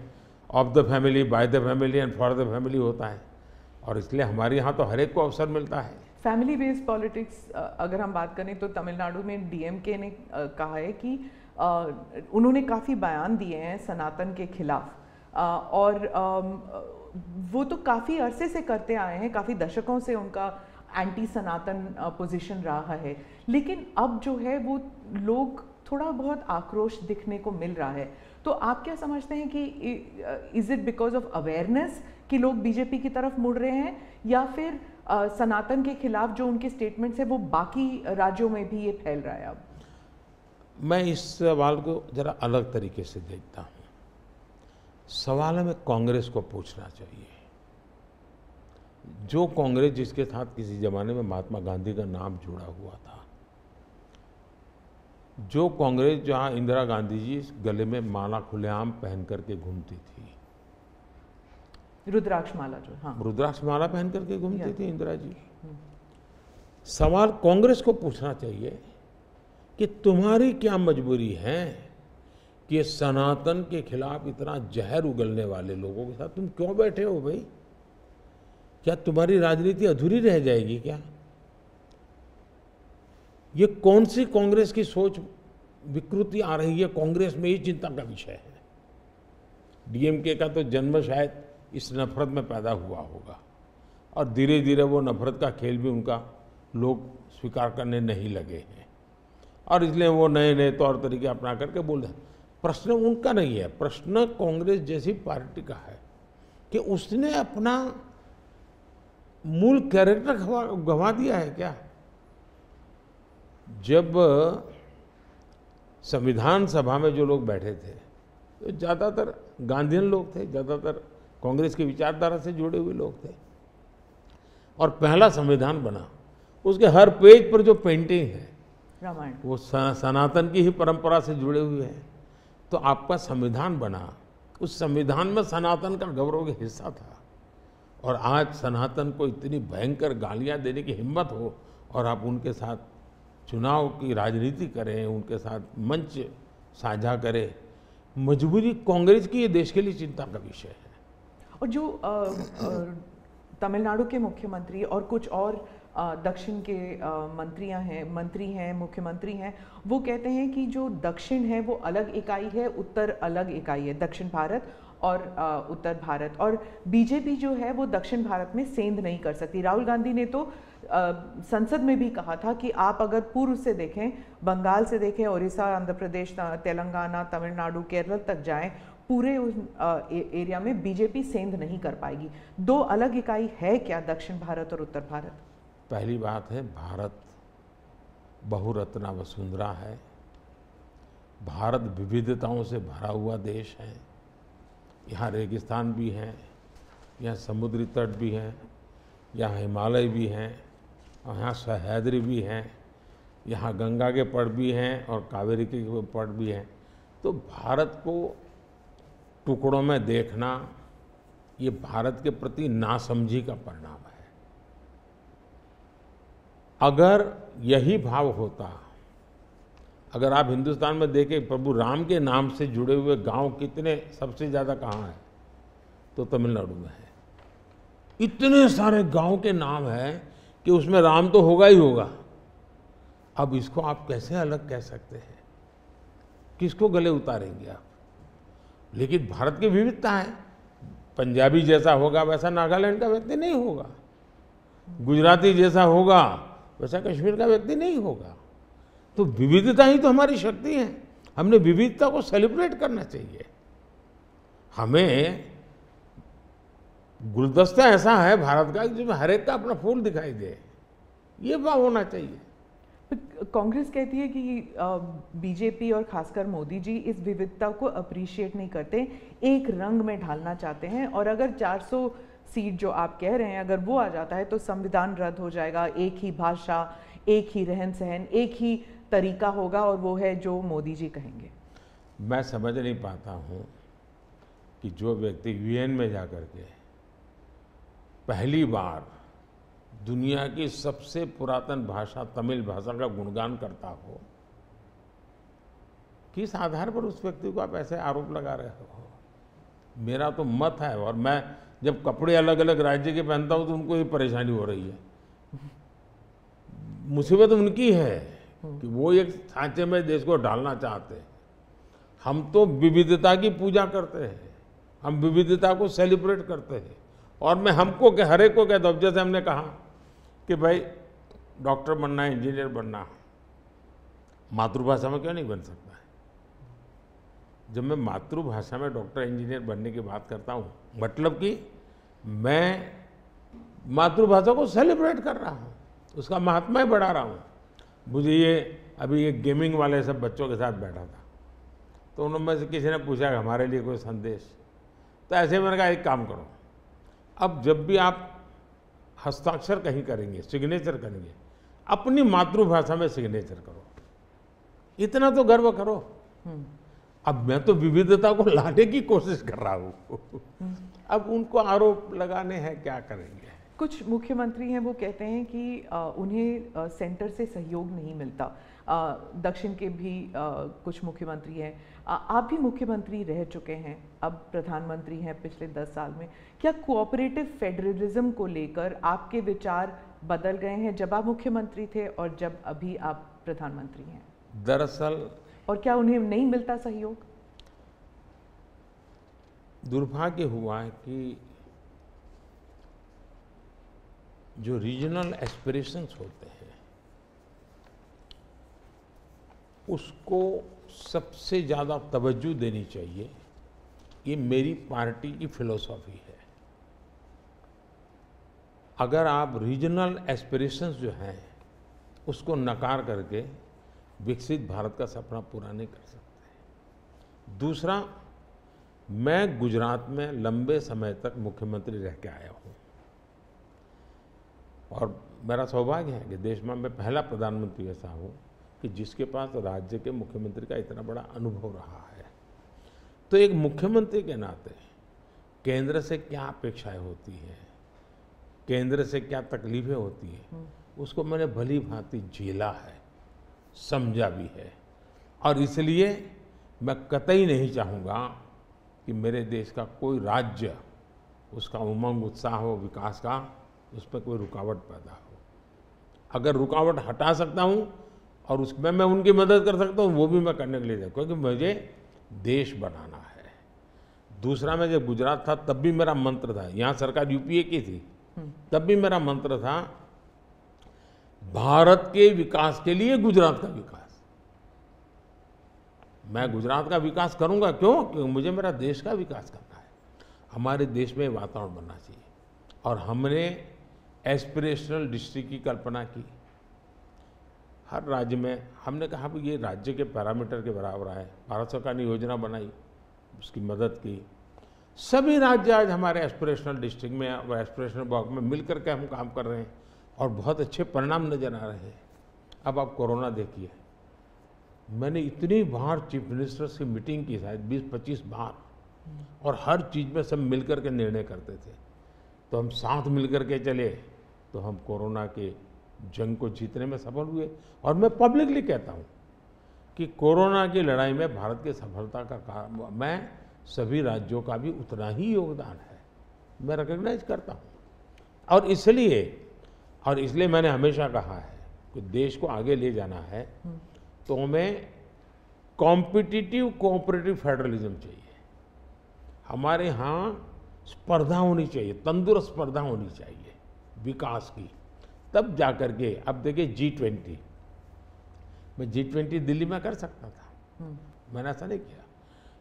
of the family, by the family and for the family होता है, और इसलिए हमारे यहाँ तो हर एक को अवसर मिलता है। फैमिली बेस्ड पॉलिटिक्स अगर हम बात करें तो तमिलनाडु में डीएमके ने कहा है कि उन्होंने काफ़ी बयान दिए हैं सनातन के खिलाफ, और वो तो काफ़ी अरसे से करते आए हैं, काफ़ी दशकों से उनका एंटी सनातन पोजीशन रहा है। लेकिन अब जो है वो लोग थोड़ा बहुत आक्रोश दिखने को मिल रहा है। तो आप क्या समझते हैं कि is it because of awareness कि लोग बीजेपी की तरफ मुड़ रहे हैं, या फिर सनातन के खिलाफ जो उनके स्टेटमेंट्स है वो बाकी राज्यों में भी ये फैल रहा है? अब मैं इस सवाल को जरा अलग तरीके से देखता हूँ। सवाल हमें कांग्रेस को पूछना चाहिए। जो कांग्रेस जिसके साथ किसी जमाने में महात्मा गांधी का नाम जुड़ा हुआ था, जो कांग्रेस जहां इंदिरा गांधी जी गले में माला खुलेआम पहन करके घूमती थी, रुद्राक्ष माला, जो हाँ रुद्राक्ष माला पहन करके घूमती थी इंदिरा जी। सवाल कांग्रेस को पूछना चाहिए कि तुम्हारी क्या मजबूरी है कि सनातन के खिलाफ इतना जहर उगलने वाले लोगों के साथ तुम क्यों बैठे हो भाई? क्या तुम्हारी राजनीति अधूरी रह जाएगी क्या? ये कौन सी कांग्रेस की सोच विकृति आ रही है? कांग्रेस में ये चिंता का विषय है। डीएमके का तो जन्म शायद इस नफरत में पैदा हुआ होगा, और धीरे धीरे वो नफरत का खेल भी उनका लोग स्वीकार करने नहीं लगे हैं, और इसलिए वो नए नए तौर तरीके अपना करके बोल रहे हैं। प्रश्न उनका नहीं है, प्रश्न कांग्रेस जैसी पार्टी का है कि उसने अपना मूल कैरेक्टर गंवा दिया है क्या? जब संविधान सभा में जो लोग बैठे थे तो ज़्यादातर गांधीयन लोग थे, ज़्यादातर कांग्रेस की विचारधारा से जुड़े हुए लोग थे, और पहला संविधान बना, उसके हर पेज पर जो पेंटिंग है रामायण, वो सनातन की ही परंपरा से जुड़े हुए हैं। तो आपका संविधान बना, उस संविधान में सनातन का गौरव का हिस्सा था, और आज सनातन को इतनी भयंकर गालियां देने की हिम्मत हो और आप उनके साथ चुनाव की राजनीति करें, उनके साथ मंच साझा करें, मजबूरी कांग्रेस की ये देश के लिए चिंता का विषय है। और जो तमिलनाडु के मुख्यमंत्री और कुछ और दक्षिण के मंत्री हैं, मुख्यमंत्री हैं, वो कहते हैं कि जो दक्षिण है वो अलग इकाई है, उत्तर अलग इकाई है, दक्षिण भारत और उत्तर भारत, और बीजेपी जो है वो दक्षिण भारत में सेंध नहीं कर सकती। राहुल गांधी ने तो संसद में भी कहा था कि आप अगर पूर्व से देखें, बंगाल से देखें, उड़ीसा, आंध्र प्रदेश, तेलंगाना, तमिलनाडु, केरल तक जाएं, पूरे उस एरिया में बीजेपी सेंध नहीं कर पाएगी। दो अलग इकाई है क्या दक्षिण भारत और उत्तर भारत? पहली बात है, भारत बहुरत्ना वसुंधरा है, भारत विविधताओं से भरा हुआ देश है। यहाँ रेगिस्तान भी है, यहाँ समुद्री तट भी है, यहाँ हिमालय भी हैं, और यहाँ सह्याद्री भी हैं, यहाँ गंगा के पट भी हैं और कावेरी के पट भी हैं। तो भारत को टुकड़ों में देखना ये भारत के प्रति नासमझी का परिणाम है। अगर यही भाव होता, अगर आप हिंदुस्तान में देखें प्रभु राम के नाम से जुड़े हुए गांव कितने सबसे ज़्यादा कहाँ हैं, तो तमिलनाडु में है। इतने सारे गांव के नाम हैं कि उसमें राम तो होगा ही होगा। अब इसको आप कैसे अलग कह सकते हैं? किसको गले उतारेंगे आप? लेकिन भारत की विविधता है, पंजाबी जैसा होगा वैसा नागालैंड का व्यक्ति नहीं होगा, गुजराती जैसा होगा वैसा कश्मीर का व्यक्ति नहीं होगा। तो विविधता ही तो हमारी शक्ति है। हमने विविधता को सेलिब्रेट करना चाहिए। हमें गुलदस्ता ऐसा है भारत का जिसमें हर एक का अपना फूल दिखाई दे, ये भाव होना चाहिए। कांग्रेस कहती है कि बीजेपी और खासकर मोदी जी इस विविधता को अप्रिशिएट नहीं करते, एक रंग में ढालना चाहते हैं, और अगर 400 सीट जो आप कह रहे हैं अगर वो आ जाता है तो संविधान रद्द हो जाएगा, एक ही भाषा, एक ही रहन सहन, एक ही तरीका होगा, और वो है जो मोदी जी कहेंगे। मैं समझ नहीं पाता हूँ कि जो व्यक्ति यूएन में जाकर के पहली बार दुनिया की सबसे पुरातन भाषा तमिल भाषा का गुणगान करता हो, किस आधार पर उस व्यक्ति को आप ऐसे आरोप लगा रहे हो? मेरा तो मत है, और मैं जब कपड़े अलग अलग राज्य के पहनता हूं तो उनको ये परेशानी हो रही है। मुसीबत उनकी है कि वो एक सांचे में देश को डालना चाहते हैं। हम तो विविधता की पूजा करते हैं, हम विविधता को सेलिब्रेट करते हैं। और मैं हमको के हर एक को कहता हूँ, जैसे हमने कहा कि भाई डॉक्टर बनना है, इंजीनियर बनना है, मातृभाषा में क्यों नहीं बन सकता है? जब मैं मातृभाषा में डॉक्टर इंजीनियर बनने की बात करता हूँ, मतलब कि मैं मातृभाषा को सेलिब्रेट कर रहा हूँ, उसका महात्मा ही बढ़ा रहा हूँ। मुझे ये अभी ये गेमिंग वाले सब बच्चों के साथ बैठा था, तो उन्होंने से किसी ने पूछा कि हमारे लिए कोई संदेश, तो ऐसे मैंने कहा एक काम करो, अब जब भी आप हस्ताक्षर कहीं करेंगे, सिग्नेचर करेंगे, अपनी मातृभाषा में सिग्नेचर करो, इतना तो गर्व करो। अब मैं तो विविधता को लाने की कोशिश कर रहा हूँ। अब उनको आरोप लगाने हैं, क्या करेंगे? कुछ मुख्यमंत्री हैं वो कहते हैं कि उन्हें सेंटर से सहयोग नहीं मिलता। दक्षिण के भी कुछ मुख्यमंत्री हैं, आप भी मुख्यमंत्री रह चुके हैं, अब प्रधानमंत्री हैं पिछले 10 साल में। क्या कोऑपरेटिव फेडरलिज्म को लेकर आपके विचार बदल गए हैं जब आप मुख्यमंत्री थे और जब अभी आप प्रधानमंत्री हैं? दरअसल, और क्या उन्हें नहीं मिलता सहयोग? दुर्भाग्य हुआ है कि जो रीजनल एस्पिरेशंस होते हैं उसको सबसे ज़्यादा तवज्जो देनी चाहिए, ये मेरी पार्टी की फिलॉसफी है। अगर आप रीजनल एस्पिरेशंस जो हैं उसको नकार करके विकसित भारत का सपना पूरा नहीं कर सकते। दूसरा, मैं गुजरात में लंबे समय तक मुख्यमंत्री रह के आया हूँ, और मेरा सौभाग्य है कि देश में मैं पहला प्रधानमंत्री ऐसा हूँ कि जिसके पास राज्य के मुख्यमंत्री का इतना बड़ा अनुभव रहा है। तो एक मुख्यमंत्री के नाते केंद्र से क्या अपेक्षाएं होती हैं, केंद्र से क्या तकलीफें होती हैं, उसको मैंने भली भांति झेला है, समझा भी है। और इसलिए मैं कतई नहीं चाहूँगा कि मेरे देश का कोई राज्य, उसका उमंग उत्साह हो विकास का, उस पर कोई रुकावट पैदा हो। अगर रुकावट हटा सकता हूँ और उसमें मैं उनकी मदद कर सकता हूँ, वो भी मैं करने के लिए जाऊँ, क्योंकि मुझे देश बनाना है। दूसरा, मैं जब गुजरात था तब भी मेरा मंत्र था, यहाँ सरकार यूपीए की थी, तब भी मेरा मंत्र था भारत के विकास के लिए गुजरात का विकास। मैं गुजरात का विकास करूंगा, क्यों? क्योंकि मुझे मेरा देश का विकास करना है। हमारे देश में वातावरण बनना चाहिए। और हमने एस्पिरेशनल डिस्ट्रिक्ट की कल्पना की, हर राज्य में हमने कहा कि ये राज्य के पैरामीटर के बराबर है। भारत सरकार ने योजना बनाई, उसकी मदद की। सभी राज्य आज हमारे एस्पिरेशनल डिस्ट्रिक्ट में और एस्पिरेशनल ब्लॉक में मिल करके हम काम कर रहे हैं और बहुत अच्छे परिणाम नजर आ रहे हैं। अब आप कोरोना देखिए, मैंने इतनी बार चीफ मिनिस्टर्स की मीटिंग की, शायद 20-25 बार, और हर चीज़ में सब मिल करके निर्णय करते थे। तो हम साथ मिल करके चले तो हम कोरोना के जंग को जीतने में सफल हुए। और मैं पब्लिकली कहता हूँ कि कोरोना की लड़ाई में भारत की सफलता का मैं सभी राज्यों का भी उतना ही योगदान है, मैं रिकॉग्नाइज करता हूँ। और इसलिए मैंने हमेशा कहा है कि देश को आगे ले जाना है तो हमें कॉम्पिटिटिव कोऑपरेटिव फेडरलिज्म चाहिए। हमारे यहाँ स्पर्धा होनी चाहिए, तंदुरुस्त स्पर्धा होनी चाहिए विकास की, तब जा कर के, अब देखिए G20, मैं G20 दिल्ली में कर सकता था, मैंने ऐसा नहीं किया।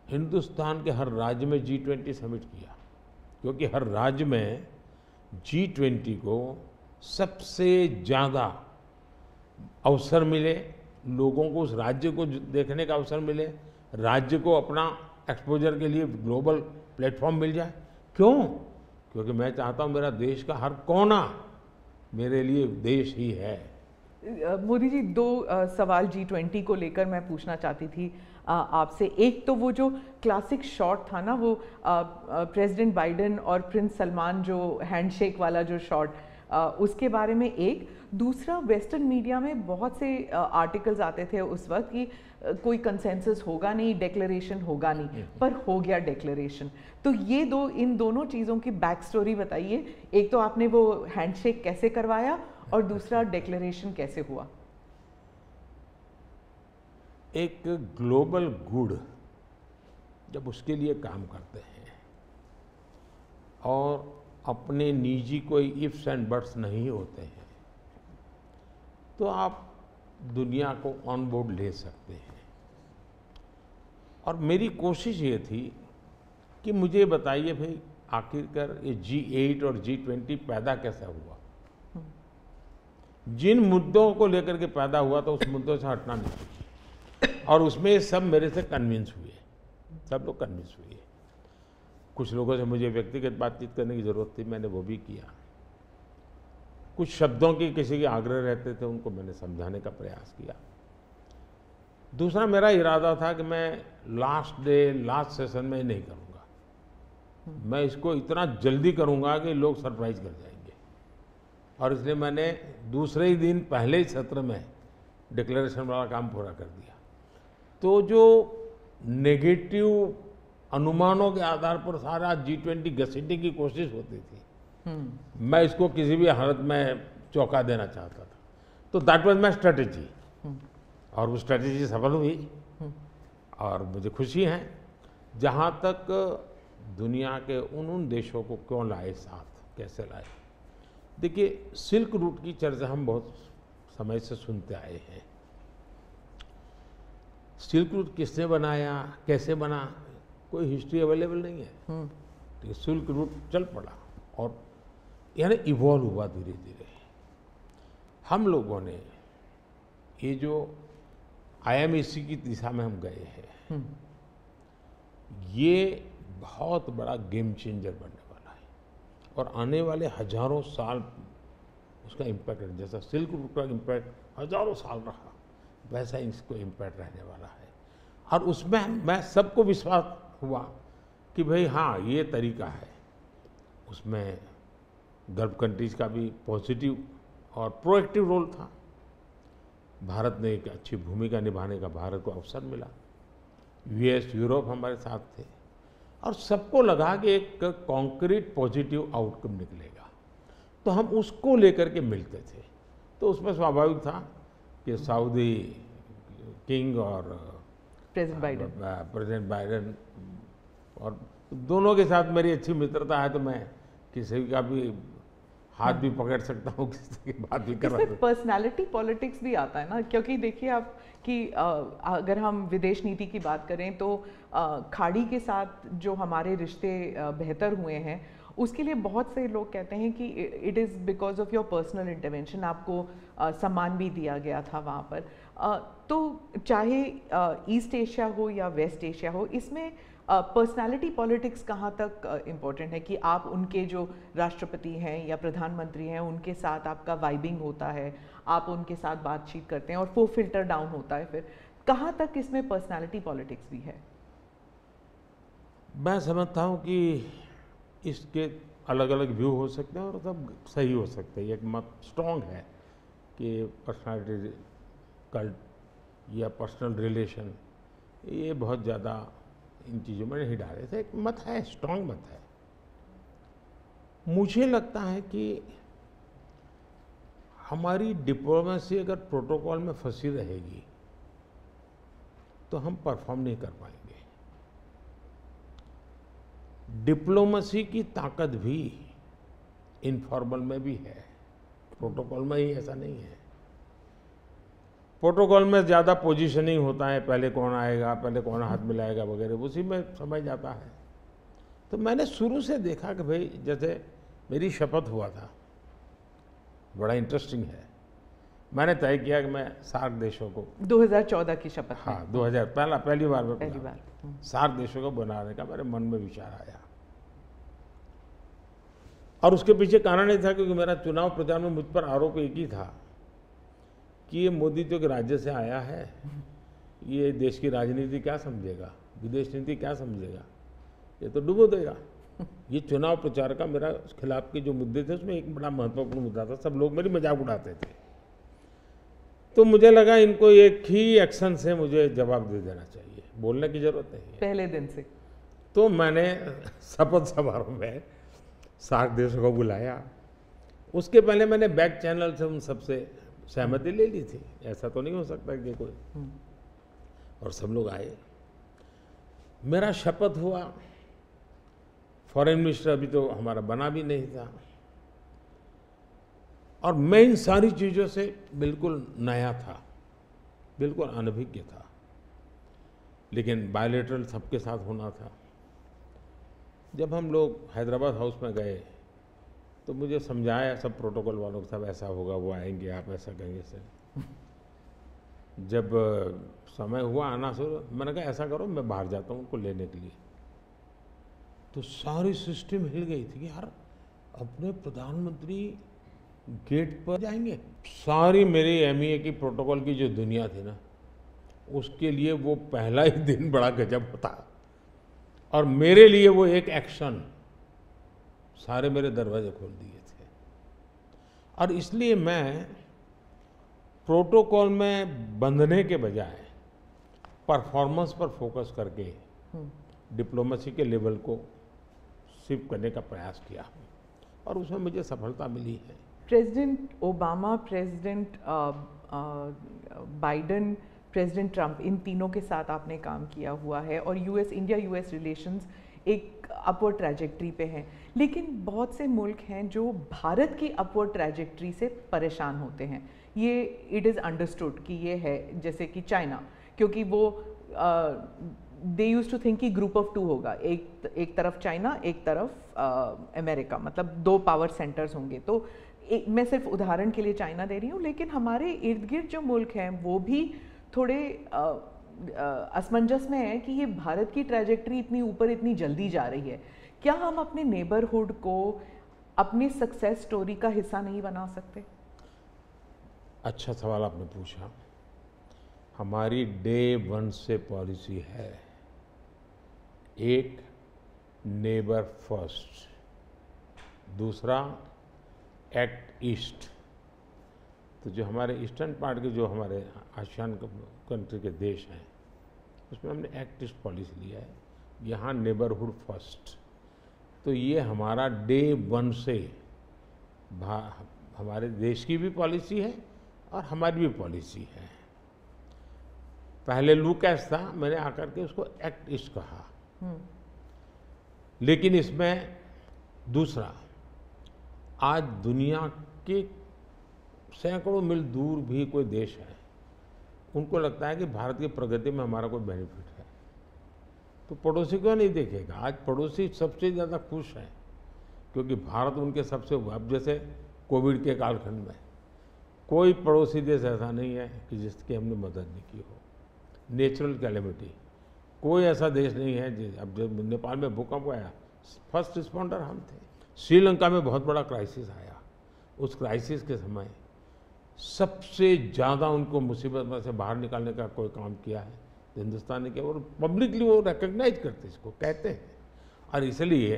हिंदुस्तान के हर राज्य में G20 समिट किया, क्योंकि हर राज्य में G20 को सबसे ज़्यादा अवसर मिले, लोगों को उस राज्य को देखने का अवसर मिले, राज्य को अपना एक्सपोजर के लिए ग्लोबल प्लेटफॉर्म मिल जाए। क्यों? क्योंकि मैं चाहता हूँ मेरा देश का हर कोना मेरे लिए देश ही है। मोदी जी, दो सवाल G20 को लेकर मैं पूछना चाहती थी आपसे। एक तो वो जो क्लासिक शॉट था ना, वो प्रेसिडेंट बाइडेन और प्रिंस सलमान जो हैंडशेक वाला जो शॉट, उसके बारे में एक। दूसरा, वेस्टर्न मीडिया में बहुत से आर्टिकल्स आते थे उस वक्त कि कोई कंसेंसस होगा नहीं, डिक्लेरेशन होगा नहीं, पर हो गया डिक्लेरेशन। तो ये दो, इन दोनों चीज़ों की बैक स्टोरी बताइए। एक तो आपने वो हैंडशेक कैसे करवाया, और दूसरा डिक्लेरेशन कैसे हुआ? एक ग्लोबल गुड जब उसके लिए काम करते हैं और अपने निजी कोई इफ्स एंड बट्स नहीं होते हैं, तो आप दुनिया को ऑन बोर्ड ले सकते हैं। और मेरी कोशिश ये थी कि मुझे बताइए भाई, आखिरकार ये G8 और G20 पैदा कैसे हुआ, जिन मुद्दों को लेकर के पैदा हुआ तो उस मुद्दों से हटना नहीं चाहिए। और उसमें सब मेरे से कन्विंस हुए, सब लोग कन्विंस हुए। कुछ लोगों से मुझे व्यक्तिगत बातचीत करने की ज़रूरत थी, मैंने वो भी किया। कुछ शब्दों की किसी के आग्रह रहते थे, उनको मैंने समझाने का प्रयास किया। दूसरा, मेरा इरादा था कि मैं लास्ट डे, लास्ट सेशन में नहीं करूँगा, मैं इसको इतना जल्दी करूँगा कि लोग सरप्राइज कर जाएंगे। और इसलिए मैंने दूसरे ही दिन, पहले ही सत्र में डिक्लेरेशन वाला काम पूरा कर दिया। तो जो नेगेटिव अनुमानों के आधार पर सारा G20 घसीटने की कोशिश होती थी, मैं इसको किसी भी हालत में चौंका देना चाहता था। तो दैट वाज माय स्ट्रेटेजी, और वो स्ट्रेटेजी सफल हुई। और मुझे खुशी है, जहाँ तक दुनिया के उन देशों को क्यों लाए साथ, कैसे लाए। देखिए, सिल्क रूट की चर्चा हम बहुत समय से सुनते आए हैं। सिल्क रूट किसने बनाया, कैसे बना, कोई हिस्ट्री अवेलेबल नहीं है। तो सिल्क रूट चल पड़ा और यानी इवॉल्व हुआ धीरे धीरे। हम लोगों ने ये जो IMEC की दिशा में हम गए हैं, ये बहुत बड़ा गेम चेंजर बनने वाला है। और आने वाले हजारों साल उसका इम्पैक्ट है। जैसा सिल्क रूट का इम्पैक्ट हजारों साल रहा, वैसा इसको इम्पैक्ट रहने वाला है। और उसमें मैं सबको विश्वास हुआ कि भाई हाँ, ये तरीका है। उसमें गल्फ कंट्रीज का भी पॉजिटिव और प्रोएक्टिव रोल था। भारत ने एक अच्छी भूमिका निभाने का भारत को अवसर मिला। US, यूरोप हमारे साथ थे, और सबको लगा कि एक कॉन्क्रीट पॉजिटिव आउटकम निकलेगा, तो हम उसको लेकर के मिलते थे। तो उसमें स्वाभाविक था कि सऊदी किंग और प्रेसिडेंट बाइडेन और दोनों के साथ मेरी अच्छी मित्रता है, तो मैं किसी का भी हाथ भी पकड़ सकता हूँ, किसी की बात भी कर सकता हूँ। पर्सनालिटी पॉलिटिक्स भी आता है ना, क्योंकि देखिए आप कि अगर हम विदेश नीति की बात करें तो खाड़ी के साथ जो हमारे रिश्ते बेहतर हुए हैं, उसके लिए बहुत से लोग कहते हैं कि it is because of your personal intervention. आपको सम्मान भी दिया गया था वहाँ पर। तो चाहे ईस्ट एशिया हो या वेस्ट एशिया हो, इसमें पर्सनालिटी पॉलिटिक्स कहाँ तक इम्पोर्टेंट है कि आप उनके जो राष्ट्रपति हैं या प्रधानमंत्री हैं, उनके साथ आपका वाइबिंग होता है, आप उनके साथ बातचीत करते हैं और वो फिल्टर डाउन होता है। फिर कहाँ तक इसमें पर्सनालिटी पॉलिटिक्स भी है? मैं समझता हूँ कि इसके अलग अलग व्यू हो सकते हैं और सब सही हो सकते हैं। एक मत स्ट्रॉन्ग है कि पर्सनालिटी कल्ट या पर्सनल रिलेशन, ये बहुत ज़्यादा इन चीज़ों में नहीं डाले थे। एक मत है, स्ट्रॉन्ग मत है। मुझे लगता है कि हमारी डिप्लोमेसी अगर प्रोटोकॉल में फंसी रहेगी तो हम परफॉर्म नहीं कर पाएंगे। डिप्लोमेसी की ताकत भी इनफॉर्मल में भी है। प्रोटोकॉल में ही ऐसा नहीं है। प्रोटोकॉल में ज़्यादा पोजीशनिंग होता है, पहले कौन आएगा, पहले कौन हाथ मिलाएगा वगैरह, उसी में समझ जाता है। तो मैंने शुरू से देखा कि भाई जैसे मेरी शपथ हुआ था, बड़ा इंटरेस्टिंग है, मैंने तय किया कि मैं सार्क देशों को 2014 की शपथ। हाँ, 2000 पहली बार पहली बार सार्क देशों को बनाने का मेरे मन में विचार आया। और उसके पीछे कारण ये था क्योंकि मेरा चुनाव प्रचार में मुझ पर आरोप एक ही था कि ये मोदी तो एक राज्य से आया है, ये देश की राजनीति क्या समझेगा, विदेश नीति क्या समझेगा, ये तो डुबो देगा। ये चुनाव प्रचार का मेरा खिलाफ के जो मुद्दे थे उसमें एक बड़ा महत्वपूर्ण मुद्दा था। सब लोग मेरी मजाक उड़ाते थे। तो मुझे लगा इनको एक ही एक्शन से मुझे जवाब दे देना चाहिए, बोलने की जरूरत नहीं है पहले दिन से। तो मैंने शपथ समारोह में सार्क देशों को बुलाया। उसके पहले मैंने बैक चैनल से उन सबसे सहमति ले ली थी, ऐसा तो नहीं हो सकता कि कोई, और सब लोग आए। मेरा शपथ हुआ। फॉरेन मिनिस्टर अभी तो हमारा बना भी नहीं था, और मैं इन सारी चीज़ों से बिल्कुल नया था, बिल्कुल अनभिज्ञ था, लेकिन बायलैटरल सबके साथ होना था। जब हम लोग हैदराबाद हाउस में गए तो मुझे समझाया सब प्रोटोकॉल वालों को, सब ऐसा होगा, वो आएंगे, आप ऐसा कहेंगे सर। जब समय हुआ आना शुरू, मैंने कहा ऐसा करो मैं बाहर जाता हूँ उनको लेने के लिए। तो सारी सिस्टम हिल गई थी कि यार अपने प्रधानमंत्री गेट पर जाएंगे। सारी मेरी एमईए की प्रोटोकॉल की जो दुनिया थी ना, उसके लिए वो पहला ही दिन बड़ा गजब होता, और मेरे लिए वो एक एक्शन सारे मेरे दरवाजे खोल दिए थे। और इसलिए मैं प्रोटोकॉल में बंधने के बजाय परफॉर्मेंस पर फोकस करके डिप्लोमेसी के लेवल को शिफ्ट करने का प्रयास किया हूँ, और उसमें मुझे सफलता मिली है। President Obama, president Biden, president Trump, इन तीनों के साथ आपने काम किया हुआ है, और इंडिया यूएस रिलेशंस एक अपवर्ड ट्रैजेक्टरी पे हैं। लेकिन बहुत से मुल्क हैं जो भारत की अपवर्ड ट्रैजेक्टरी से परेशान होते हैं। ये इट इज़ अंडरस्टूड कि ये है, जैसे कि चाइना, क्योंकि वो दे यूज टू थिंक कि ग्रुप ऑफ 2 होगा, एक तरफ चाइना, एक तरफ अमेरिका, मतलब 2 पावर सेंटर्स होंगे। तो मैं सिर्फ उदाहरण के लिए चाइना दे रही हूँ, लेकिन हमारे इर्द गिर्द जो मुल्क हैं वो भी थोड़े असमंजस में है कि ये भारत की ट्रैजेक्टरी इतनी ऊपर इतनी जल्दी जा रही है। क्या हम अपने नेबरहुड को अपनी सक्सेस स्टोरी का हिस्सा नहीं बना सकते? अच्छा सवाल आपने पूछा। हमारी डे 1 से पॉलिसी है, एक नेबर फर्स्ट, दूसरा एक्ट ईस्ट। तो जो हमारे ईस्टर्न पार्ट के जो हमारे आसियान कंट्री के देश हैं, उसमें हमने एक्ट ईस्ट पॉलिसी लिया है, यहाँ नेबरहुड फर्स्ट। तो ये हमारा डे 1 से हमारे देश की भी पॉलिसी है और हमारी भी पॉलिसी है। पहले लूकैस था, मैंने आकर के उसको एक्ट ईस्ट कहा, लेकिन इसमें दूसरा, आज दुनिया के सैकड़ों मील दूर भी कोई देश है, उनको लगता है कि भारत की प्रगति में हमारा कोई बेनिफिट है, तो पड़ोसी को नहीं देखेगा। आज पड़ोसी सबसे ज़्यादा खुश हैं क्योंकि भारत उनके सबसे, अब जैसे कोविड के कालखंड में कोई पड़ोसी देश ऐसा नहीं है कि जिसकी हमने मदद नहीं की हो। नेचुरल कैलेमिटी, कोई ऐसा देश नहीं है। अब जब नेपाल में भूकंप आया, फर्स्ट रिस्पॉन्डर हम थे। श्रीलंका में बहुत बड़ा क्राइसिस आया, उस क्राइसिस के समय सबसे ज़्यादा उनको मुसीबत में से बाहर निकालने का कोई काम किया है तो हिंदुस्तान ने किया, और पब्लिकली वो रिकग्नाइज करते, इसको कहते हैं। और इसलिए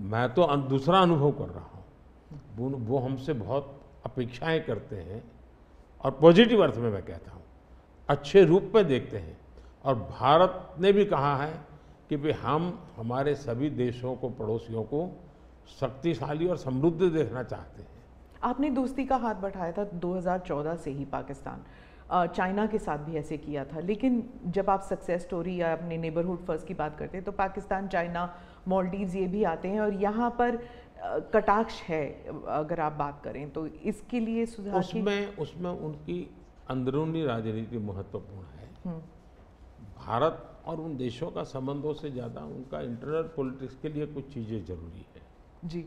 मैं तो दूसरा अनुभव कर रहा हूँ, वो हमसे बहुत अपेक्षाएं करते हैं, और पॉजिटिव अर्थ में मैं कहता हूँ, अच्छे रूप में देखते हैं। और भारत ने भी कहा है कि भाई हम हमारे सभी देशों को, पड़ोसियों को शक्तिशाली और समृद्ध देखना चाहते हैं। आपने दोस्ती का हाथ बढ़ाया था 2014 से ही पाकिस्तान, चाइना के साथ भी ऐसे किया था, लेकिन जब आप सक्सेस स्टोरी या अपने नेबरहुड फर्स्ट की बात करते हैं तो पाकिस्तान, चाइना, मालदीव्स ये भी आते हैं, और यहाँ पर कटाक्ष है, अगर आप बात करें तो इसके लिए सुधार की? उसमें उनकी अंदरूनी राजनीति महत्वपूर्ण है। भारत और उन देशों का संबंधों से ज़्यादा उनका इंटरनल पॉलिटिक्स के लिए कुछ चीज़ें जरूरी है। जी,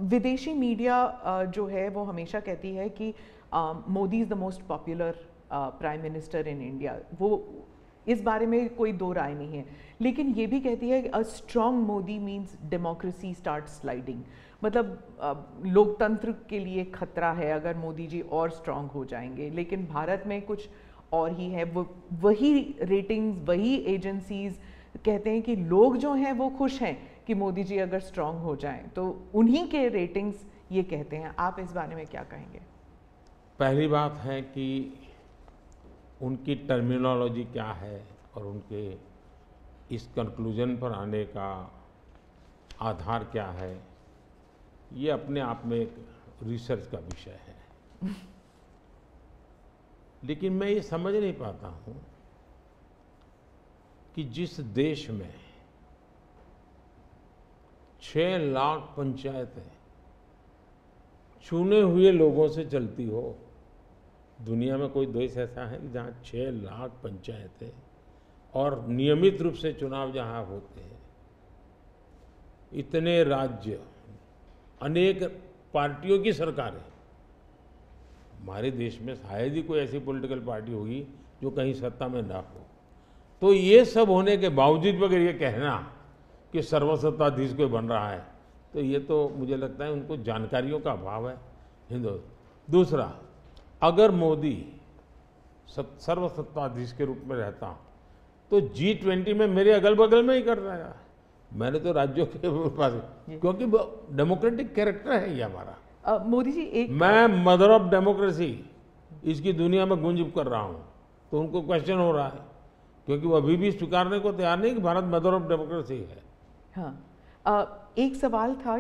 विदेशी मीडिया जो है वो हमेशा कहती है कि Modi is the most popular prime minister in India. वो इस बारे में कोई दो राय नहीं है, लेकिन ये भी कहती है कि a strong Modi means democracy start sliding. मतलब लोकतंत्र के लिए खतरा है अगर मोदी जी और स्ट्रॉन्ग हो जाएंगे। लेकिन भारत में कुछ और ही है। वही रेटिंग्स, वही एजेंसीज कहते हैं कि लोग जो हैं वो खुश हैं कि मोदी जी अगर स्ट्रॉन्ग हो जाएं, तो उन्हीं के रेटिंग्स ये कहते हैं। आप इस बारे में क्या कहेंगे? पहली बात है कि उनकी टर्मिनोलॉजी क्या है और उनके इस कंक्लूजन पर आने का आधार क्या है, ये अपने आप में एक रिसर्च का विषय है। लेकिन मैं ये समझ नहीं पाता हूँ कि जिस देश में 6 लाख पंचायतें चुने हुए लोगों से चलती हो, दुनिया में कोई देश ऐसा है कि जहाँ 6 लाख पंचायतें और नियमित रूप से चुनाव जहाँ होते हैं, इतने राज्य, अनेक पार्टियों की सरकारें। हमारे देश में शायद ही कोई ऐसी पॉलिटिकल पार्टी होगी जो कहीं सत्ता में ना हो। तो ये सब होने के बावजूद अगर ये कहना कि सर्वसत्ताधीश कोई बन रहा है, तो ये तो मुझे लगता है उनको जानकारियों का अभाव है हिंदू। दूसरा, अगर मोदी सर्वसत्ताधीश के रूप में रहता तो G20 में मेरे अगल बगल में ही कर रहा है। मैंने तो राज्यों के पास, क्योंकि डेमोक्रेटिक कैरेक्टर है ये हमारा। मोदी जी, मैं मदर ऑफ डेमोक्रेसी इसकी दुनिया में गुंज कर रहा हूँ, तो उनको क्वेश्चन हो रहा है, क्योंकि वो अभी भी स्वीकारने को तैयार नहीं कि भारत मदर ऑफ डेमोक्रेसी है। हाँ, एक सवाल था,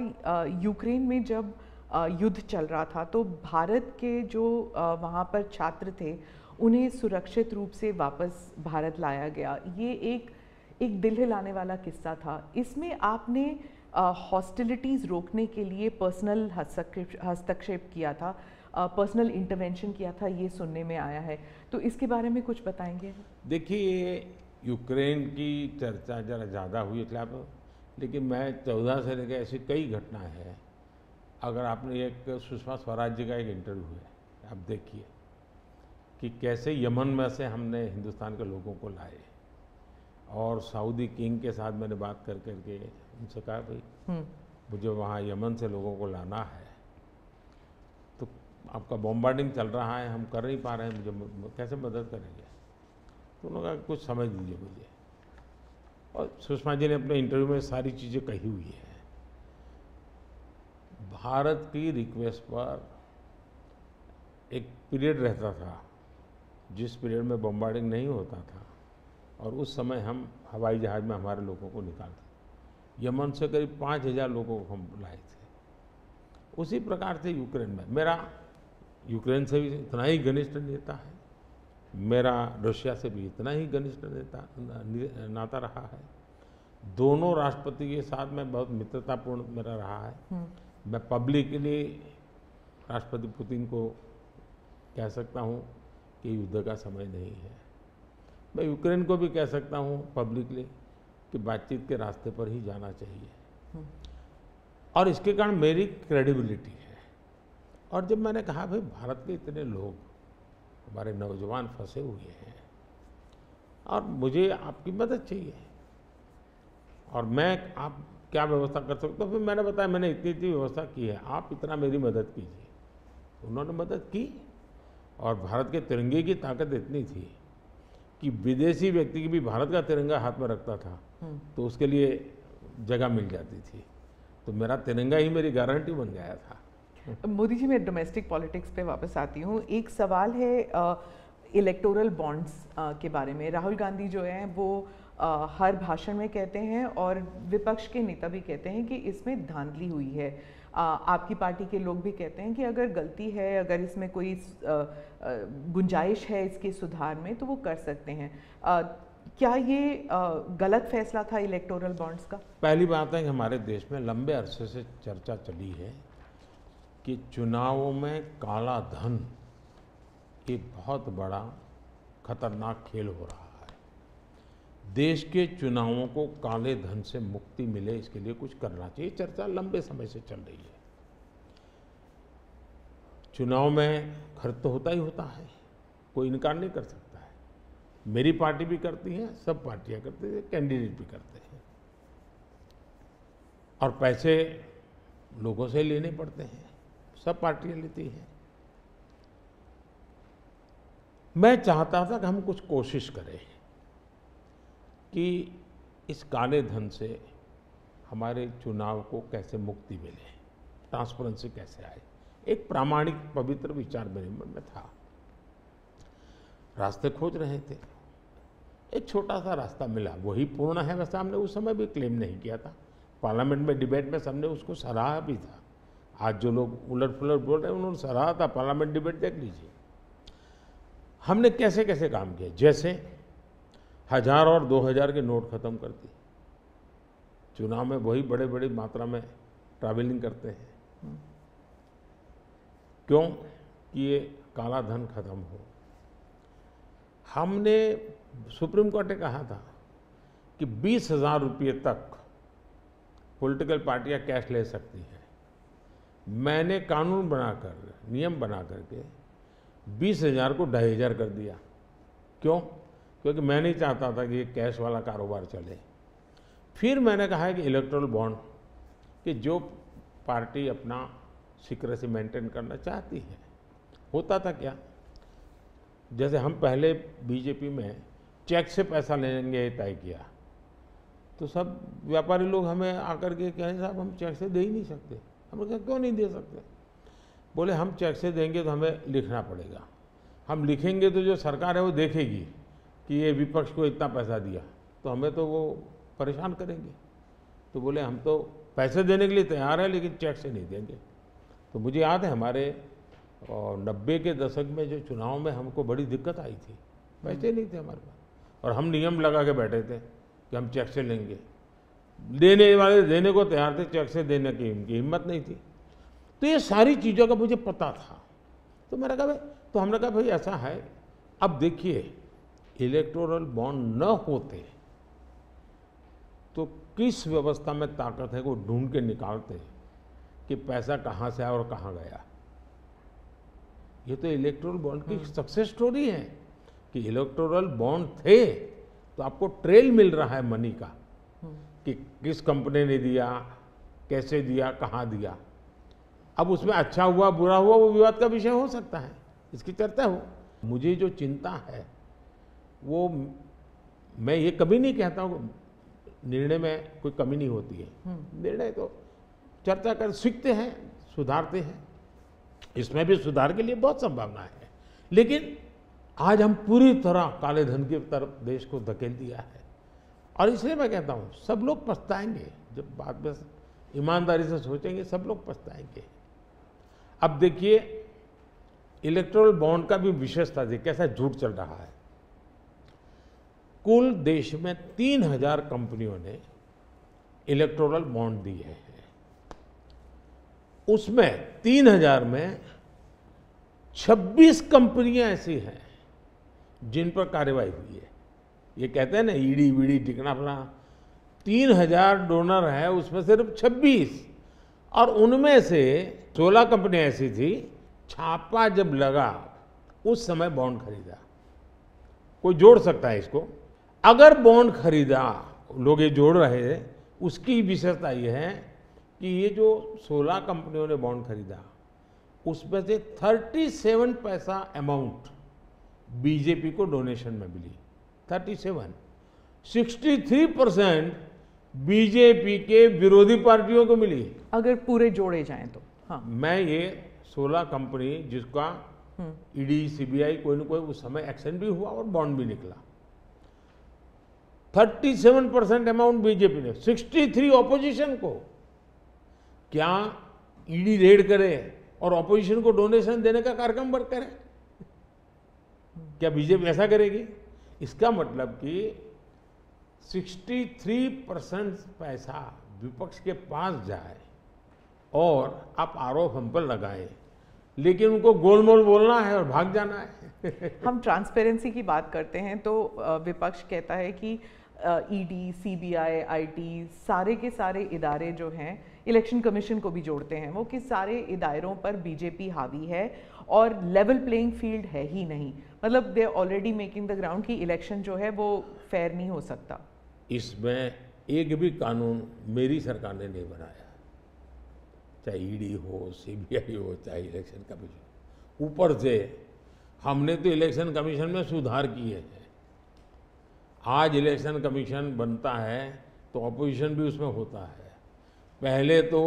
यूक्रेन में जब युद्ध चल रहा था तो भारत के जो वहाँ पर छात्र थे उन्हें सुरक्षित रूप से वापस भारत लाया गया। ये एक दिल हिलाने वाला किस्सा था। इसमें आपने हॉस्टिलिटीज़ रोकने के लिए पर्सनल हस्तक्षेप किया था, पर्सनल इंटरवेंशन किया था, ये सुनने में आया है। तो इसके बारे में कुछ बताएंगे? देखिए, यूक्रेन की चर्चा ज़रा ज़्यादा हुई है, लेकिन मैं 14 से लेकर ऐसी कई घटनाएं हैं। अगर आपने एक सुषमा स्वराज जी का एक इंटरव्यू है, आप देखिए कि कैसे यमन में से हमने हिंदुस्तान के लोगों को लाए, और सऊदी किंग के साथ मैंने बात कर करके उनसे कहा, भाई मुझे वहाँ यमन से लोगों को लाना है, तो आपका बॉम्बार्डिंग चल रहा है, हम कर नहीं पा रहे हैं, मुझे कैसे मदद करेंगे? तो उन्होंने कहा कुछ समझ दीजिए मुझे। और सुषमा जी ने अपने इंटरव्यू में सारी चीज़ें कही हुई है। भारत की रिक्वेस्ट पर एक पीरियड रहता था जिस पीरियड में बॉम्बार्डिंग नहीं होता था, और उस समय हम हवाई जहाज़ में हमारे लोगों को निकालते। यमन से करीब 5000 लोगों को हम लाए थे। उसी प्रकार से यूक्रेन में मेरा यूक्रेन से भी इतना ही घनिष्ठ नेता है, मेरा रशिया से भी इतना ही घनिष्ठ नाता रहा है। दोनों राष्ट्रपति के साथ में बहुत मित्रतापूर्ण मेरा रहा है। मैं पब्लिकली राष्ट्रपति पुतिन को कह सकता हूँ कि युद्ध का समय नहीं है। मैं यूक्रेन को भी कह सकता हूँ पब्लिकली कि बातचीत के रास्ते पर ही जाना चाहिए, और इसके कारण मेरी क्रेडिबिलिटी है। और जब मैंने कहा भाई भारत के इतने लोग, हमारे नौजवान फंसे हुए हैं और मुझे आपकी मदद चाहिए, और मैं आप क्या व्यवस्था कर सकते हो? फिर मैंने बताया मैंने इतनी व्यवस्था की है, आप इतना मेरी मदद कीजिए। उन्होंने मदद की, और भारत के तिरंगे की ताकत इतनी थी कि विदेशी व्यक्ति की भी भारत का तिरंगा हाथ में रखता था तो उसके लिए जगह मिल जाती थी। तो मेरा तिरंगा ही मेरी गारंटी बन गया था। मोदी जी, मैं डोमेस्टिक पॉलिटिक्स पे वापस आती हूँ। एक सवाल है इलेक्टोरल बॉन्ड्स के बारे में। राहुल गांधी जो हैं वो हर भाषण में कहते हैं, और विपक्ष के नेता भी कहते हैं कि इसमें धांधली हुई है। आपकी पार्टी के लोग भी कहते हैं कि अगर गलती है, अगर इसमें कोई गुंजाइश है इसके सुधार में, तो वो कर सकते हैं। क्या ये गलत फैसला था इलेक्टोरल बॉन्ड्स का? पहली बात है कि हमारे देश में लंबे अरसे से चर्चा चली है कि चुनावों में काला धन एक बहुत बड़ा खतरनाक खेल हो रहा है। देश के चुनावों को काले धन से मुक्ति मिले, इसके लिए कुछ करना चाहिए। चर्चा लंबे समय से चल रही है। चुनाव में खर्च तो होता ही होता है, कोई इनकार नहीं कर सकता है। मेरी पार्टी भी करती है, सब पार्टियां करती हैं, कैंडिडेट भी करते हैं, और पैसे लोगों से लेने पड़ते हैं, सब पार्टियां लेती हैं। मैं चाहता था कि हम कुछ कोशिश करें कि इस काले धन से हमारे चुनाव को कैसे मुक्ति मिले, ट्रांसपेरेंसी कैसे आए। एक प्रामाणिक पवित्र विचार मेरे मन में था। रास्ते खोज रहे थे, एक छोटा सा रास्ता मिला, वही पूर्ण है वैसा हमने उस समय भी क्लेम नहीं किया था। पार्लियामेंट में डिबेट में सबने उसको सराहा भी था। आज जो लोग उलट पुलट बोल रहे हैं उन्होंने सराहा था। पार्लियामेंट डिबेट देख लीजिए। हमने कैसे कैसे काम किए, जैसे 1000 और 2000 के नोट खत्म कर दिए। चुनाव में वही बड़े बड़ी मात्रा में ट्रैवलिंग करते हैं, क्यों कि ये काला धन खत्म हो। हमने सुप्रीम कोर्ट ने कहा था कि 20,000 रुपये तक पॉलिटिकल पार्टियां कैश ले सकती हैं। मैंने कानून बनाकर, नियम बना करके 20,000 को 2,500 कर दिया। क्यों? क्योंकि मैं नहीं चाहता था कि ये कैश वाला कारोबार चले। फिर मैंने कहा है कि इलेक्टोरल बॉन्ड, कि जो पार्टी अपना सीक्रेसी मेंटेन करना चाहती है। होता था क्या, जैसे हम पहले बीजेपी में चेक से पैसा लेंगे ये तय किया, तो सब व्यापारी लोग हमें आकर के कहें साहब हम चेक से दे ही नहीं सकते। हमने कहा क्यों नहीं दे सकते? बोले हम चेक से देंगे तो हमें लिखना पड़ेगा, हम लिखेंगे तो जो सरकार है वो देखेगी कि ये विपक्ष को इतना पैसा दिया, तो हमें तो वो परेशान करेंगे। तो बोले हम तो पैसे देने के लिए तैयार है लेकिन चेक से नहीं देंगे। तो मुझे याद है हमारे 90 के दशक में जो चुनाव में हमको बड़ी दिक्कत आई थी, पैसे नहीं थे हमारे पास, और हम नियम लगा के बैठे थे कि हम चेक से लेंगे। देने वाले देने को तैयार थे, चेक से देने की उनकी हिम्मत नहीं थी। तो ये सारी चीज़ों का मुझे पता था। तो मैंने कहा भाई, तो हमने कहा भाई ऐसा है, अब देखिए इलेक्टोरल बॉन्ड न होते तो किस व्यवस्था में ताकत है वो ढूंढ के निकालते कि पैसा कहाँ से आया और कहाँ गया। ये तो इलेक्टोरल बॉन्ड की सक्सेस स्टोरी है कि इलेक्टोरल बॉन्ड थे तो आपको ट्रेल मिल रहा है मनी का, कि किस कंपनी ने दिया, कैसे दिया, कहाँ दिया। अब उसमें अच्छा हुआ बुरा हुआ वो विवाद का विषय हो सकता है, इसकी चर्चा हो। मुझे जो चिंता है वो, मैं ये कभी नहीं कहता हूँ निर्णय में कोई कमी नहीं होती है, निर्णय तो चर्चा कर सीखते हैं, सुधारते हैं। इसमें भी सुधार के लिए बहुत संभावना है, लेकिन आज हम पूरी तरह काले धन की तरफ देश को धकेल दिया है। और इसलिए मैं कहता हूँ सब लोग पछताएंगे, जब बाद में ईमानदारी से सोचेंगे सब लोग पछताएंगे। अब देखिए इलेक्टोरल बॉन्ड का भी विशेषता देखिए कैसा झूठ चल रहा है। कुल देश में 3000 कंपनियों ने इलेक्टोरल बॉन्ड दिए हैं। उसमें 3000 में 26 कंपनियां ऐसी हैं जिन पर कार्रवाई हुई है। ये कहते हैं ना ईडी वीडी टिकना फला, 3000 डोनर है उसमें सिर्फ 26, और उनमें से 16 कंपनियां ऐसी थी छापा जब लगा उस समय बॉन्ड खरीदा। कोई जोड़ सकता है इसको? अगर बॉन्ड खरीदा, लोग ये जोड़ रहे हैं, उसकी विशेषता ये है कि ये जो 16 कंपनियों ने बॉन्ड खरीदा उसमें से 37 पैसा अमाउंट बीजेपी को डोनेशन में मिली। 37, 63% बीजेपी के विरोधी पार्टियों को मिली। अगर पूरे जोड़े जाएं तो हाँ। मैं ये 16 कंपनी जिसका ईडी सीबीआई कोई न कोई उस समय एक्शन भी हुआ और बॉन्ड भी निकला, 37% अमाउंट बीजेपी ने, 63 ऑपोजिशन को। क्या ईडी रेड करे और ऑपोजिशन को डोनेशन देने का कार्यक्रम वर्क करे? क्या बीजेपी ऐसा करेगी? इसका मतलब कि 63% पैसा विपक्ष के पास जाए और आप आरोप हम पर लगाएं, लेकिन उनको गोलमोल बोलना है और भाग जाना है। हम ट्रांसपेरेंसी की बात करते हैं तो विपक्ष कहता है कि ईडी, सीबीआई, आईटी, सारे के सारे इदारे जो हैं, इलेक्शन कमीशन को भी जोड़ते हैं वो, कि सारे इदारों पर बीजेपी हावी है और लेवल प्लेइंग फील्ड है ही नहीं। मतलब they already making the ground कि इलेक्शन जो है वो फेयर नहीं हो सकता। इसमें एक भी कानून मेरी सरकार ने नहीं बनाया, चाहे ईडी हो, सीबीआई हो, चाहे इलेक्शन कमीशन। ऊपर से हमने तो इलेक्शन कमीशन में सुधार किए हैं। आज इलेक्शन कमीशन बनता है तो ऑपोजिशन भी उसमें होता है। पहले तो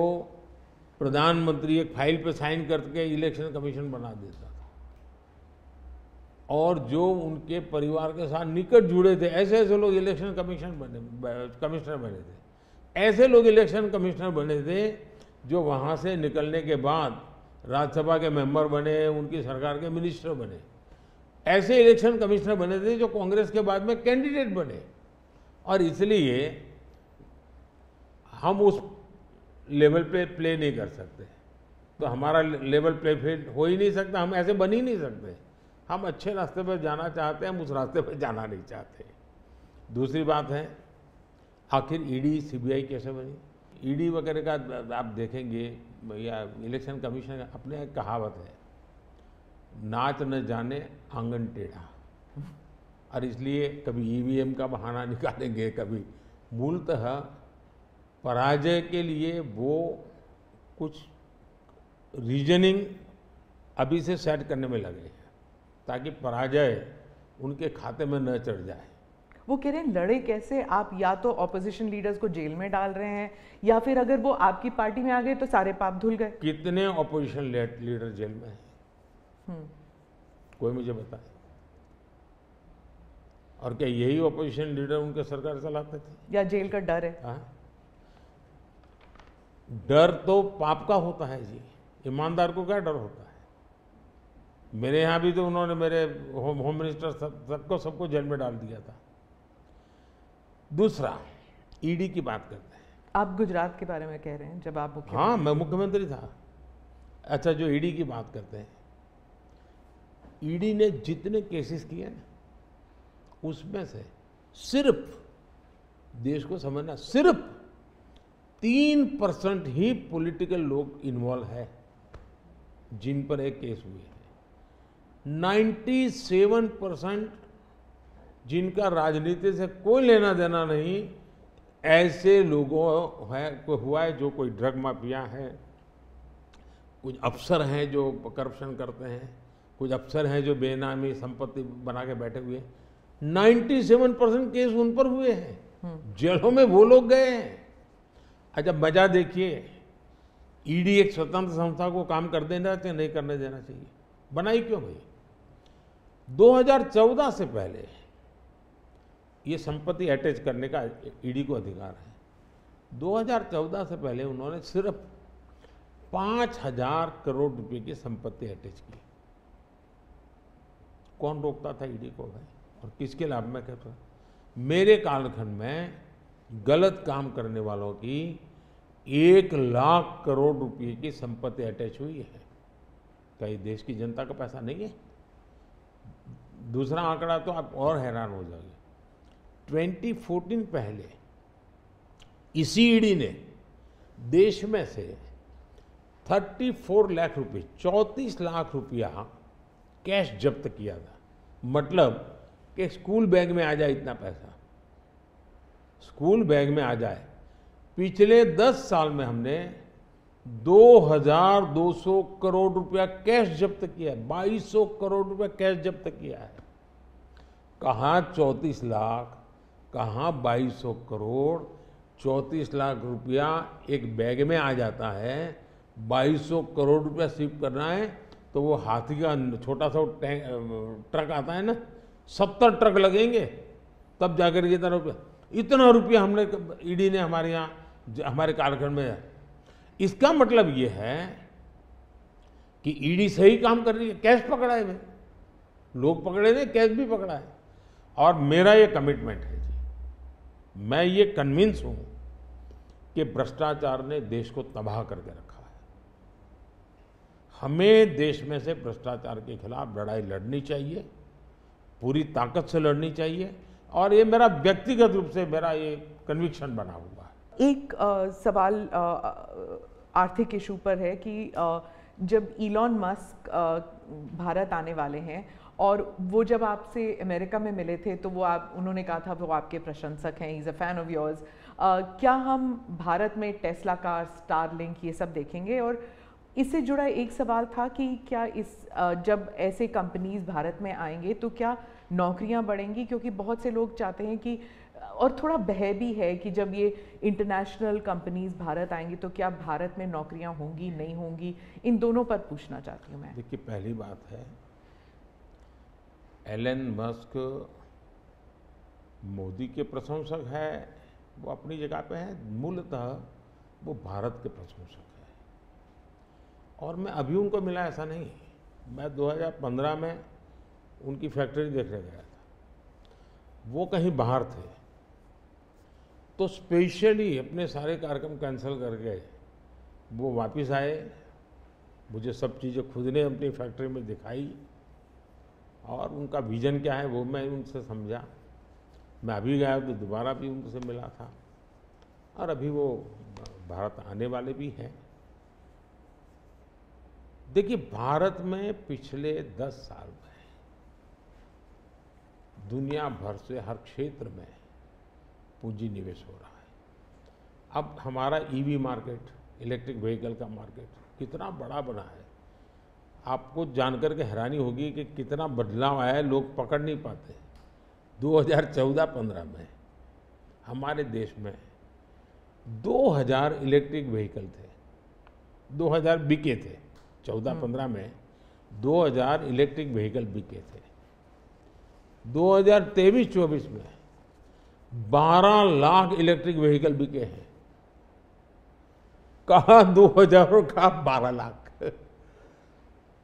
प्रधानमंत्री एक फाइल पे साइन करके इलेक्शन कमीशन बना देता था, और जो उनके परिवार के साथ निकट जुड़े थे ऐसे ऐसे लोग इलेक्शन कमिश्नर बने थे। ऐसे लोग इलेक्शन कमिश्नर बने थे जो वहाँ से निकलने के बाद राज्यसभा के मेंबर बने, उनकी सरकार के मिनिस्टर बने। ऐसे इलेक्शन कमिश्नर बने थे जो कांग्रेस के बाद में कैंडिडेट बने, और इसलिए हम उस लेवल पे प्ले नहीं कर सकते। तो हमारा लेवल प्ले फील्ड हो ही नहीं सकता, हम ऐसे बन ही नहीं सकते। हम अच्छे रास्ते पर जाना चाहते हैं, हम उस रास्ते पर जाना नहीं चाहते। दूसरी बात है, आखिर ईडी सीबीआई कैसे बनी? ईडी वगैरह का आप देखेंगे या इलेक्शन कमीशन का अपने एक कहावत है, नाच न जाने आंगन टेढ़ा। और इसलिए कभी ईवीएम का बहाना निकालेंगे, कभी मूलतः पराजय के लिए वो कुछ रीजनिंग अभी से सेट करने में लगे हैं ताकि पराजय उनके खाते में न चढ़ जाए। वो कह रहे हैं लड़े कैसे आप? या तो ऑपोजिशन लीडर्स को जेल में डाल रहे हैं, या फिर अगर वो आपकी पार्टी में आ गए तो सारे पाप धुल गए। कितने ऑपोजिशन लीडर जेल में हैं? कोई मुझे बताए। और क्या यही ऑपोजिशन लीडर उनके सरकार चलाते थे? या जेल का डर है? हाँ, डर तो पाप का होता है जी, ईमानदार को क्या डर होता है? मेरे यहाँ भी तो उन्होंने मेरे होम मिनिस्टर सबको जेल में डाल दिया था। दूसरा, ईडी की बात करते हैं। आप गुजरात के बारे में कह रहे हैं जब आप मुख्यमंत्री? हाँ, मैं मुख्यमंत्री था। अच्छा, जो ईडी की बात करते हैं, ईडी ने जितने केसेस किए ना, उसमें से सिर्फ, देश को समझना, सिर्फ 3% ही पॉलिटिकल लोग इन्वॉल्व है जिन पर एक केस हुए हैं। 97% जिनका राजनीति से कोई लेना देना नहीं, ऐसे लोगों है को हुआ है जो कोई ड्रग माफिया है, कुछ अफसर हैं जो करप्शन करते हैं, कुछ अफसर हैं जो बेनामी संपत्ति बना के बैठे हुए हैं। 97% केस उन पर हुए हैं, जेलों में वो लोग गए हैं। अच्छा, मजा देखिए, ईडी एक स्वतंत्र संस्था को काम कर देना चाहिए, नहीं करने देना चाहिए? बनाई क्यों भाई? 2014 से पहले ये संपत्ति अटैच करने का ईडी को अधिकार है। 2014 से पहले उन्होंने सिर्फ 5,000 करोड़ रुपए की संपत्ति अटैच की। कौन रोकता था ईडी को भाई? और किसके लाभ में कहता? मेरे कालखंड में गलत काम करने वालों की 1 लाख करोड़ रुपए की संपत्ति अटैच हुई है। कई देश की जनता का पैसा नहीं है? दूसरा आंकड़ा तो आप और हैरान हो जाओगे। 2014 पहले इसी ईडी ने देश में से 34 लाख रुपए, 34 लाख रुपया कैश जब्त किया था। मतलब कि स्कूल बैग में आ जाए इतना पैसा, स्कूल बैग में आ जाए। पिछले 10 साल में हमने 2,200 करोड़ रुपया कैश जब्त किया है, 2,200 करोड़ रुपया कैश जब्त किया है। कहाँ 34 लाख, कहाँ 2,200 करोड़? 34 लाख रुपया एक बैग में आ जाता है, 2,200 करोड़ रुपया शिफ्ट करना है तो वो हाथी का छोटा सा ट्रक आता है ना, 70 ट्रक लगेंगे तब जाकर इतना रुपया हमने ईडी ने हमारे यहाँ हमारे कालखंड में। इसका मतलब ये है कि ईडी सही काम कर रही है। कैश पकड़ा है भाई, लोग पकड़े नहीं, कैश भी पकड़ा है। और मेरा ये कमिटमेंट है जी मैं ये कन्विंस हूं कि भ्रष्टाचार ने देश को तबाह करके रखा है। हमें देश में से भ्रष्टाचार के खिलाफ लड़ाई लड़नी चाहिए, पूरी ताकत से लड़नी चाहिए, और ये मेरा व्यक्तिगत रूप से मेरा ये कन्विक्शन बना हुआ है। एक सवाल आर्थिक इशू पर है कि जब इलॉन मस्क भारत आने वाले हैं, और वो जब आपसे अमेरिका में मिले थे तो उन्होंने कहा था वो आपके प्रशंसक हैं, he is a fan of yours. क्या हम भारत में टेस्ला कार, स्टारलिंक, ये सब देखेंगे? और इससे जुड़ा एक सवाल था कि क्या जब ऐसे कंपनीज भारत में आएंगे तो क्या नौकरियां बढ़ेंगी? क्योंकि बहुत से लोग चाहते हैं कि, और थोड़ा भय भी है कि जब ये इंटरनेशनल कंपनीज भारत आएंगी तो क्या भारत में नौकरियां होंगी, नहीं होंगी? इन दोनों पर पूछना चाहती हूँ मैं। देखिए, पहली बात है, एलन मस्क मोदी के प्रशंसक है, वो अपनी जगह पे है। मूलतः वो भारत के प्रशंसक है, और मैं अभी उनको मिला ऐसा नहीं। मैं 2015 में उनकी फैक्ट्री देखने गया था, वो कहीं बाहर थे, तो स्पेशली अपने सारे कार्यक्रम कैंसिल करके वो वापस आए। मुझे सब चीज़ें खुद ने अपनी फैक्ट्री में दिखाई, और उनका विजन क्या है वो मैं उनसे समझा। मैं अभी गया तो दोबारा भी उनसे मिला था, और अभी वो भारत आने वाले भी हैं। देखिए, भारत में पिछले 10 साल में दुनिया भर से हर क्षेत्र में पूंजी निवेश हो रहा है। अब हमारा ईवी मार्केट, इलेक्ट्रिक व्हीकल का मार्केट कितना बड़ा बना है, आपको जानकर के हैरानी होगी कि कितना बदलाव आया है, लोग पकड़ नहीं पाते। 2014-15 में हमारे देश में 2000 इलेक्ट्रिक व्हीकल थे, 2000 बिके थे। 14-15 में 2000 इलेक्ट्रिक व्हीकल बिके थे। 2023-24 में 12 लाख इलेक्ट्रिक व्हीकल बिके हैं। कहा 2000 और कहा 12 लाख।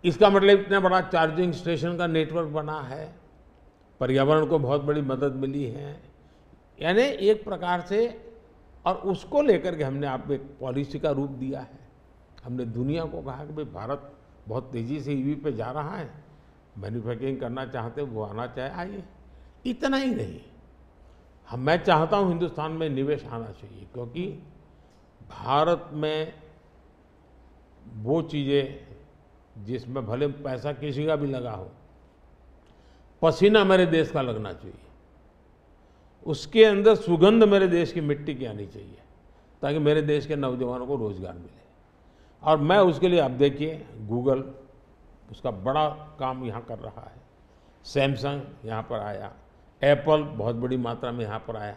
इसका मतलब इतना बड़ा चार्जिंग स्टेशन का नेटवर्क बना है, पर्यावरण को बहुत बड़ी मदद मिली है। यानी एक प्रकार से, और उसको लेकर के हमने आपको एक पॉलिसी का रूप दिया है। हमने दुनिया को कहा कि भाई भारत बहुत तेज़ी से ईवी पे जा रहा है, मैन्युफैक्चरिंग करना चाहते वो आना चाहे आइए। इतना ही नहीं, मैं चाहता हूँ हिंदुस्तान में निवेश आना चाहिए, क्योंकि भारत में वो चीज़ें जिसमें भले पैसा किसी का भी लगा हो, पसीना मेरे देश का लगना चाहिए, उसके अंदर सुगंध मेरे देश की मिट्टी की आनी चाहिए, ताकि मेरे देश के नौजवानों को रोजगार मिले। और मैं उसके लिए, अब देखिए, गूगल उसका बड़ा काम यहाँ कर रहा है, सैमसंग यहाँ पर आया, एप्पल बहुत बड़ी मात्रा में यहाँ पर आया।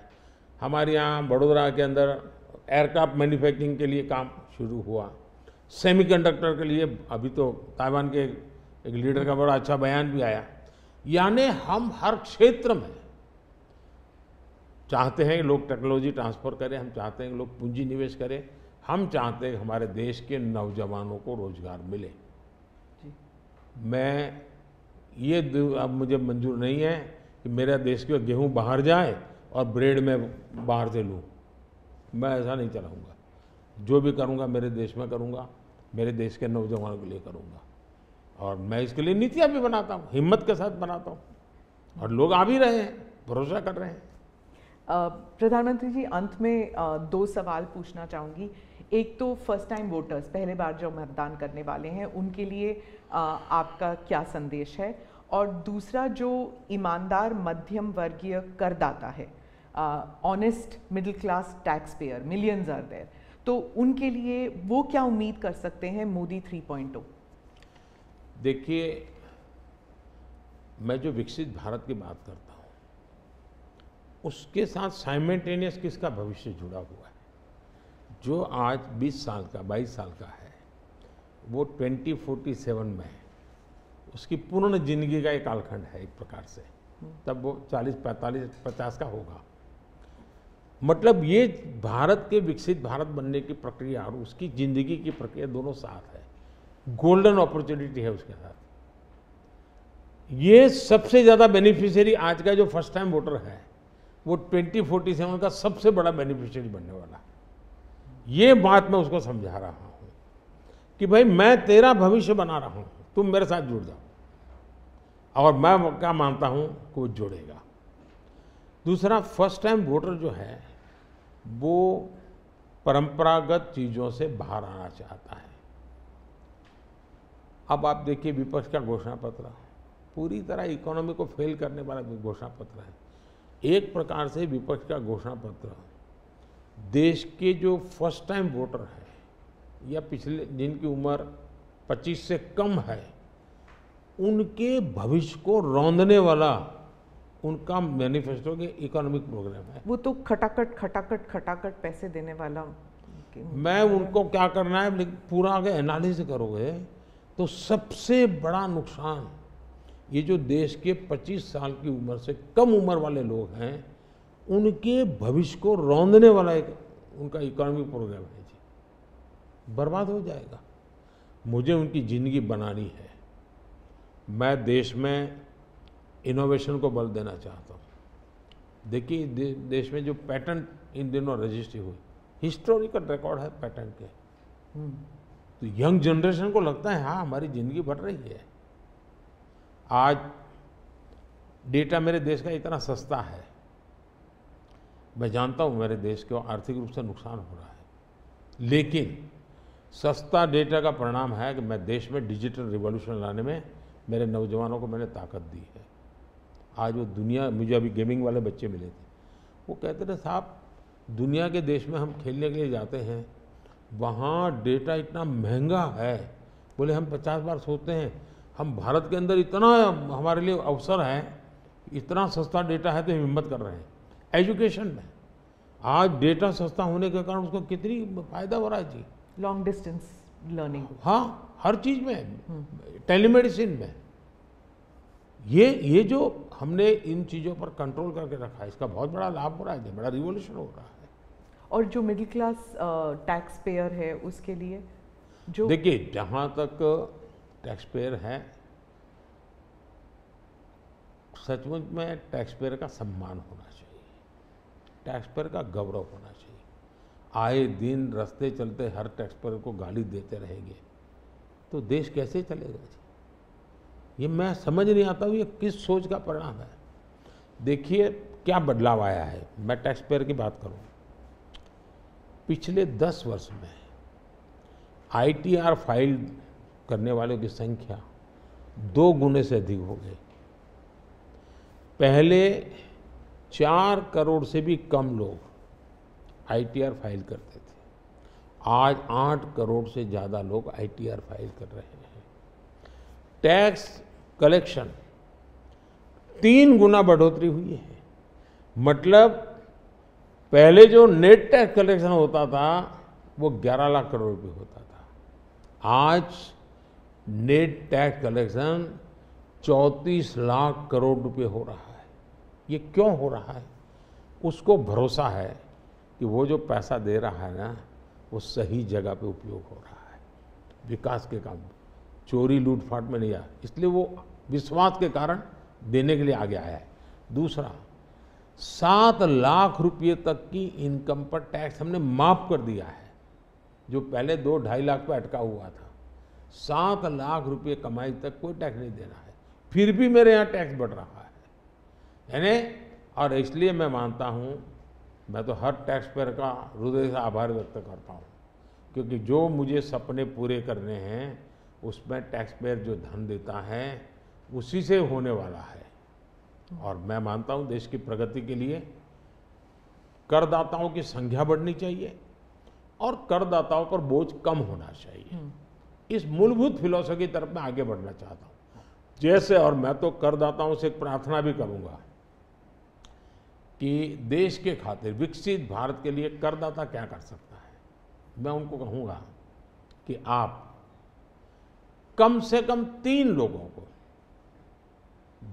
हमारे यहाँ बड़ोदरा के अंदर एयरक्राफ्ट मैन्युफैक्चरिंग के लिए काम शुरू हुआ, सेमीकंडक्टर के लिए अभी तो ताइवान के एक लीडर का बड़ा अच्छा बयान भी आया। यानी हम हर क्षेत्र में चाहते हैं कि लोग टेक्नोलॉजी ट्रांसफर करें, हम चाहते हैं कि लोग पूंजी निवेश करें, हम चाहते हैं कि हमारे देश के नौजवानों को रोजगार मिले। मैं ये अब मुझे मंजूर नहीं है कि मेरा देश के गेहूं बाहर जाए और ब्रेड में बाहर से लूँ। मैं ऐसा नहीं चलाऊँगा। जो भी करूँगा मेरे देश में करूँगा, मेरे देश के नौजवानों के लिए करूँगा, और मैं इसके लिए नीतियाँ भी बनाता हूँ, हिम्मत के साथ बनाता हूँ, और लोग आ भी रहे हैं, भरोसा कर रहे हैं। प्रधानमंत्री जी, अंत में 2 सवाल पूछना चाहूँगी। एक तो फर्स्ट टाइम वोटर्स, पहले बार जो मतदान करने वाले हैं, उनके लिए आपका क्या संदेश है? और दूसरा, जो ईमानदार मध्यम वर्गीय करदाता है, honest middle class tax payer, millions are there, तो उनके लिए वो क्या उम्मीद कर सकते हैं मोदी 3.0? देखिए, मैं जो विकसित भारत की बात करता हूँ, उसके साथ साइमल्टेनियस किसका भविष्य जुड़ा हुआ है? जो आज 20 साल का, 22 साल का है, वो 2047 में है, उसकी पूर्ण जिंदगी का एक कालखंड है एक प्रकार से, तब वो 40, 45, 50 का होगा। मतलब ये भारत के विकसित भारत बनने की प्रक्रिया और उसकी जिंदगी की प्रक्रिया दोनों साथ है, गोल्डन अपॉर्चुनिटी है उसके साथ। ये सबसे ज़्यादा बेनिफिशियरी आज का जो फर्स्ट टाइम वोटर है वो 2047 का सबसे बड़ा बेनिफिशियरी बनने वाला है। ये बात मैं उसको समझा रहा हूँ कि भाई मैं तेरा भविष्य बना रहा हूँ, तुम मेरे साथ जुड़ जाओ। और मैं क्या मानता हूँ कि वो जुड़ेगा। दूसरा, फर्स्ट टाइम वोटर जो है वो परंपरागत चीज़ों से बाहर आना चाहता है। अब आप देखिए विपक्ष का घोषणा पत्र पूरी तरह इकोनॉमी को फेल करने वाला घोषणा पत्र है। एक प्रकार से विपक्ष का घोषणा पत्र देश के जो फर्स्ट टाइम वोटर हैं या पिछले जिनकी उम्र 25 से कम है उनके भविष्य को रौंदने वाला उनका मैनिफेस्टो के इकोनॉमिक प्रोग्राम है। वो तो खटाखट खटाखट खटाखट पैसे देने वाला। मैं उनको क्या करना है, पूरा अगर एनालिसिस करोगे तो सबसे बड़ा नुकसान ये जो देश के 25 साल की उम्र से कम उम्र वाले लोग हैं उनके भविष्य को रौंदने वाला एक उनका इकोनॉमिक प्रोग्राम है जी। बर्बाद हो जाएगा। मुझे उनकी ज़िंदगी बनानी है। मैं देश में इनोवेशन को बल देना चाहता हूँ। देखिए देश में जो पैटेंट इन दिनों रजिस्ट्री हुई, हिस्टोरिकल रिकॉर्ड है पैटेंट के। तो यंग जनरेशन को लगता है हाँ हमारी ज़िंदगी बढ़ रही है। आज डेटा मेरे देश का इतना सस्ता है, मैं जानता हूँ मेरे देश को आर्थिक रूप से नुकसान हो रहा है, लेकिन सस्ता डेटा का परिणाम है कि मैं देश में डिजिटल रिवॉल्यूशन लाने में मेरे नौजवानों को मैंने ताकत दी है। आज वो दुनिया, मुझे अभी गेमिंग वाले बच्चे मिले थे, वो कहते थे साहब दुनिया के देश में हम खेलने के लिए जाते हैं, वहाँ डेटा इतना महंगा है। बोले हम 50 बार सोचते हैं, हम भारत के अंदर इतना हमारे लिए अवसर है, इतना सस्ता डेटा है तो हम हिम्मत कर रहे हैं। एजुकेशन में आज डेटा सस्ता होने के कारण उसको कितनी फायदा हो रहा है जी। लॉन्ग डिस्टेंस लर्निंग, हाँ हर चीज़ में, टेलीमेडिसिन में। ये जो हमने इन चीज़ों पर कंट्रोल करके रखा है, इसका बहुत बड़ा लाभ हो रहा है, बड़ा रिवॉल्यूशन हो रहा है। और जो मिडिल क्लास टैक्स पेयर है उसके लिए जो देखिए जहाँ तक टैक्स पेयर है, सचमुच में टैक्स पेयर का सम्मान होना चाहिए, टैक्स पेयर का गौरव होना चाहिए। आए दिन रास्ते चलते हर टैक्स पेयर को गाली देते रहेंगे तो देश कैसे चलेगा जी? ये मैं समझ नहीं आता हूँ ये किस सोच का परिणाम है। देखिए क्या बदलाव आया है। मैं टैक्स पेयर की बात करूँ, पिछले 10 वर्ष में ITR फाइल करने वालों की संख्या 2 गुने से अधिक हो गई। पहले 4 करोड़ से भी कम लोग ITR फाइल करते थे, आज 8 करोड़ से ज़्यादा लोग ITR फाइल कर रहे हैं। टैक्स कलेक्शन 3 गुना बढ़ोतरी हुई है। मतलब पहले जो नेट टैक्स कलेक्शन होता था वो 11 लाख करोड़ रुपए होता था, आज net tax collection 34 lakh crore रुपए हो रहा है। ये क्यों हो रहा है? उसको भरोसा है कि वो जो पैसा दे रहा है ना वो सही जगह पे उपयोग हो रहा है, विकास के काम, चोरी लूटपाट में नहीं आया, इसलिए वो विश्वास के कारण देने के लिए आगे आया है। दूसरा, 7 लाख रुपये तक की इनकम पर टैक्स हमने माफ कर दिया है, जो पहले 2-2.5 लाख पे अटका हुआ था। 7 लाख रुपये कमाई तक कोई टैक्स नहीं देना है, फिर भी मेरे यहाँ टैक्स बढ़ रहा है यानी। और इसलिए मैं मानता हूँ, मैं तो हर टैक्स पेयर का हृदय से आभार व्यक्त करता हूँ, क्योंकि जो मुझे सपने पूरे करने हैं उसमें टैक्स पेयर जो धन देता है उसी से होने वाला है। और मैं मानता हूँ देश की प्रगति के लिए करदाताओं की संख्या बढ़नी चाहिए और करदाताओं पर बोझ कम होना चाहिए। इस मूलभूत फिलॉसफी की तरफ मैं आगे बढ़ना चाहता हूँ। जैसे, और मैं तो करदाताओं से एक प्रार्थना भी करूँगा कि देश के खातिर, विकसित भारत के लिए करदाता क्या कर सकता है। मैं उनको कहूँगा कि आप कम से कम 3 लोगों को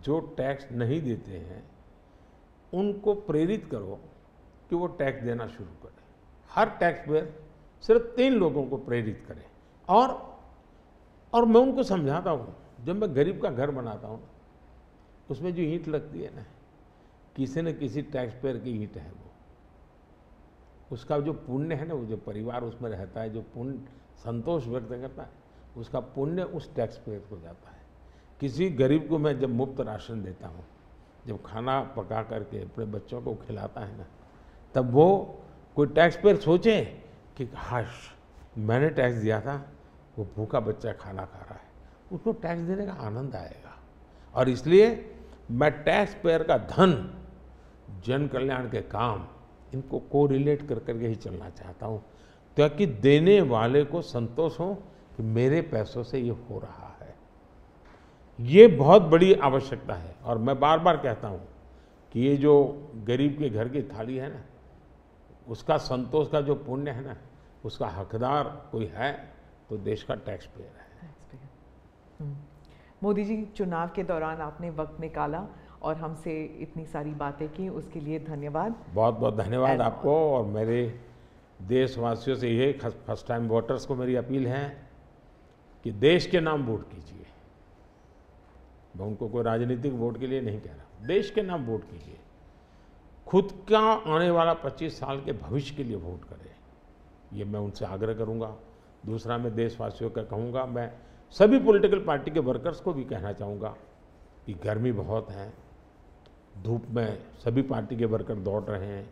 जो टैक्स नहीं देते हैं उनको प्रेरित करो कि वो टैक्स देना शुरू करें। हर टैक्स पेयर सिर्फ 3 लोगों को प्रेरित करें। और मैं उनको समझाता हूँ, जब मैं गरीब का घर बनाता हूँ उसमें जो ईंट लगती है ना, किसी न किसी टैक्स पेयर की ईंट है वो। उसका जो पुण्य है ना, वो जो परिवार उसमें रहता है, जो पुण्य संतोष व्यक्त करता है, उसका पुण्य उस टैक्स पेयर को जाता है। किसी गरीब को मैं जब मुफ्त राशन देता हूँ, जब खाना पका करके अपने बच्चों को खिलाता है ना, तब वो कोई टैक्स पेयर सोचे कि हाश मैंने टैक्स दिया था, वो भूखा बच्चा खाना खा रहा है, उसको टैक्स देने का आनंद आएगा। और इसलिए मैं टैक्स पेयर का धन, जन कल्याण के काम, इनको को रिलेट कर करके ही चलना चाहता हूँ, ताकि देने वाले को संतोष हो कि मेरे पैसों से ये हो रहा है। ये बहुत बड़ी आवश्यकता है। और मैं बार बार कहता हूँ कि ये जो गरीब के घर की थाली है ना, उसका संतोष का जो पुण्य है ना, उसका हकदार कोई है तो देश का टैक्स पेयर है। मोदी जी, चुनाव के दौरान आपने वक्त निकाला और हमसे इतनी सारी बातें की, उसके लिए धन्यवाद। बहुत बहुत धन्यवाद आपको। और मेरे देशवासियों से ये फर्स्ट टाइम वोटर्स को मेरी अपील है कि देश के नाम वोट कीजिए। मैं उनको कोई राजनीतिक वोट के लिए नहीं कह रहा, देश के नाम वोट कीजिए। खुद का आने वाला 25 साल के भविष्य के लिए वोट करें, ये मैं उनसे आग्रह करूंगा। दूसरा, मैं देशवासियों का कहूँगा, मैं सभी पॉलिटिकल पार्टी के वर्कर्स को भी कहना चाहूँगा कि गर्मी बहुत है, धूप में सभी पार्टी के वर्कर दौड़ रहे हैं।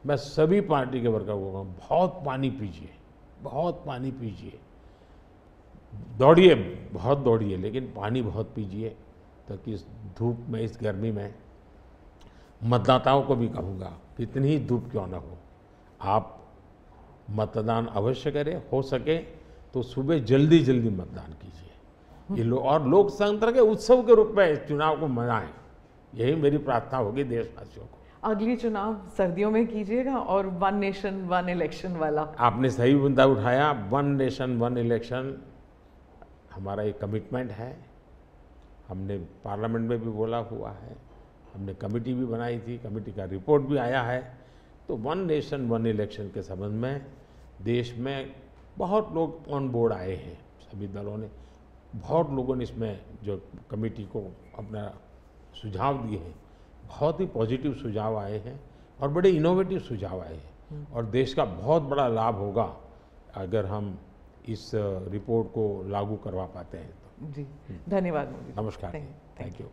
मैं सभी पार्टी के वर्कर को कहूँगा, बहुत पानी पीजिए, बहुत पानी पीजिए, दौड़िए, बहुत दौड़िए, लेकिन पानी बहुत पीजिए, ताकि इस धूप में, इस गर्मी में, मतदाताओं को भी कहूँगा कि इतनी ही धूप क्यों ना हो, आप मतदान अवश्य करें। हो सके तो सुबह जल्दी जल्दी मतदान कीजिए। ये और लोकतंत्र के उत्सव के रूप में चुनाव को मनाएं, यही मेरी प्रार्थना होगी देशवासियों को। अगली चुनाव सर्दियों में कीजिएगा और 1 नेशन 1 इलेक्शन वाला। आपने सही मुद्दा उठाया। 1 नेशन 1 इलेक्शन हमारा एक कमिटमेंट है। हमने पार्लियामेंट में भी बोला हुआ है, हमने कमेटी भी बनाई थी, कमेटी का रिपोर्ट भी आया है। तो 1 नेशन 1 इलेक्शन के संबंध में देश में बहुत लोग ऑन बोर्ड आए हैं, सभी दलों ने, बहुत लोगों ने इसमें जो कमेटी को अपना सुझाव दिए हैं, बहुत ही पॉजिटिव सुझाव आए हैं और बड़े इनोवेटिव सुझाव आए हैं। और देश का बहुत बड़ा लाभ होगा अगर हम इस रिपोर्ट को लागू करवा पाते हैं तो। जी, धन्यवाद मोदी। नमस्कार, थैंक यू।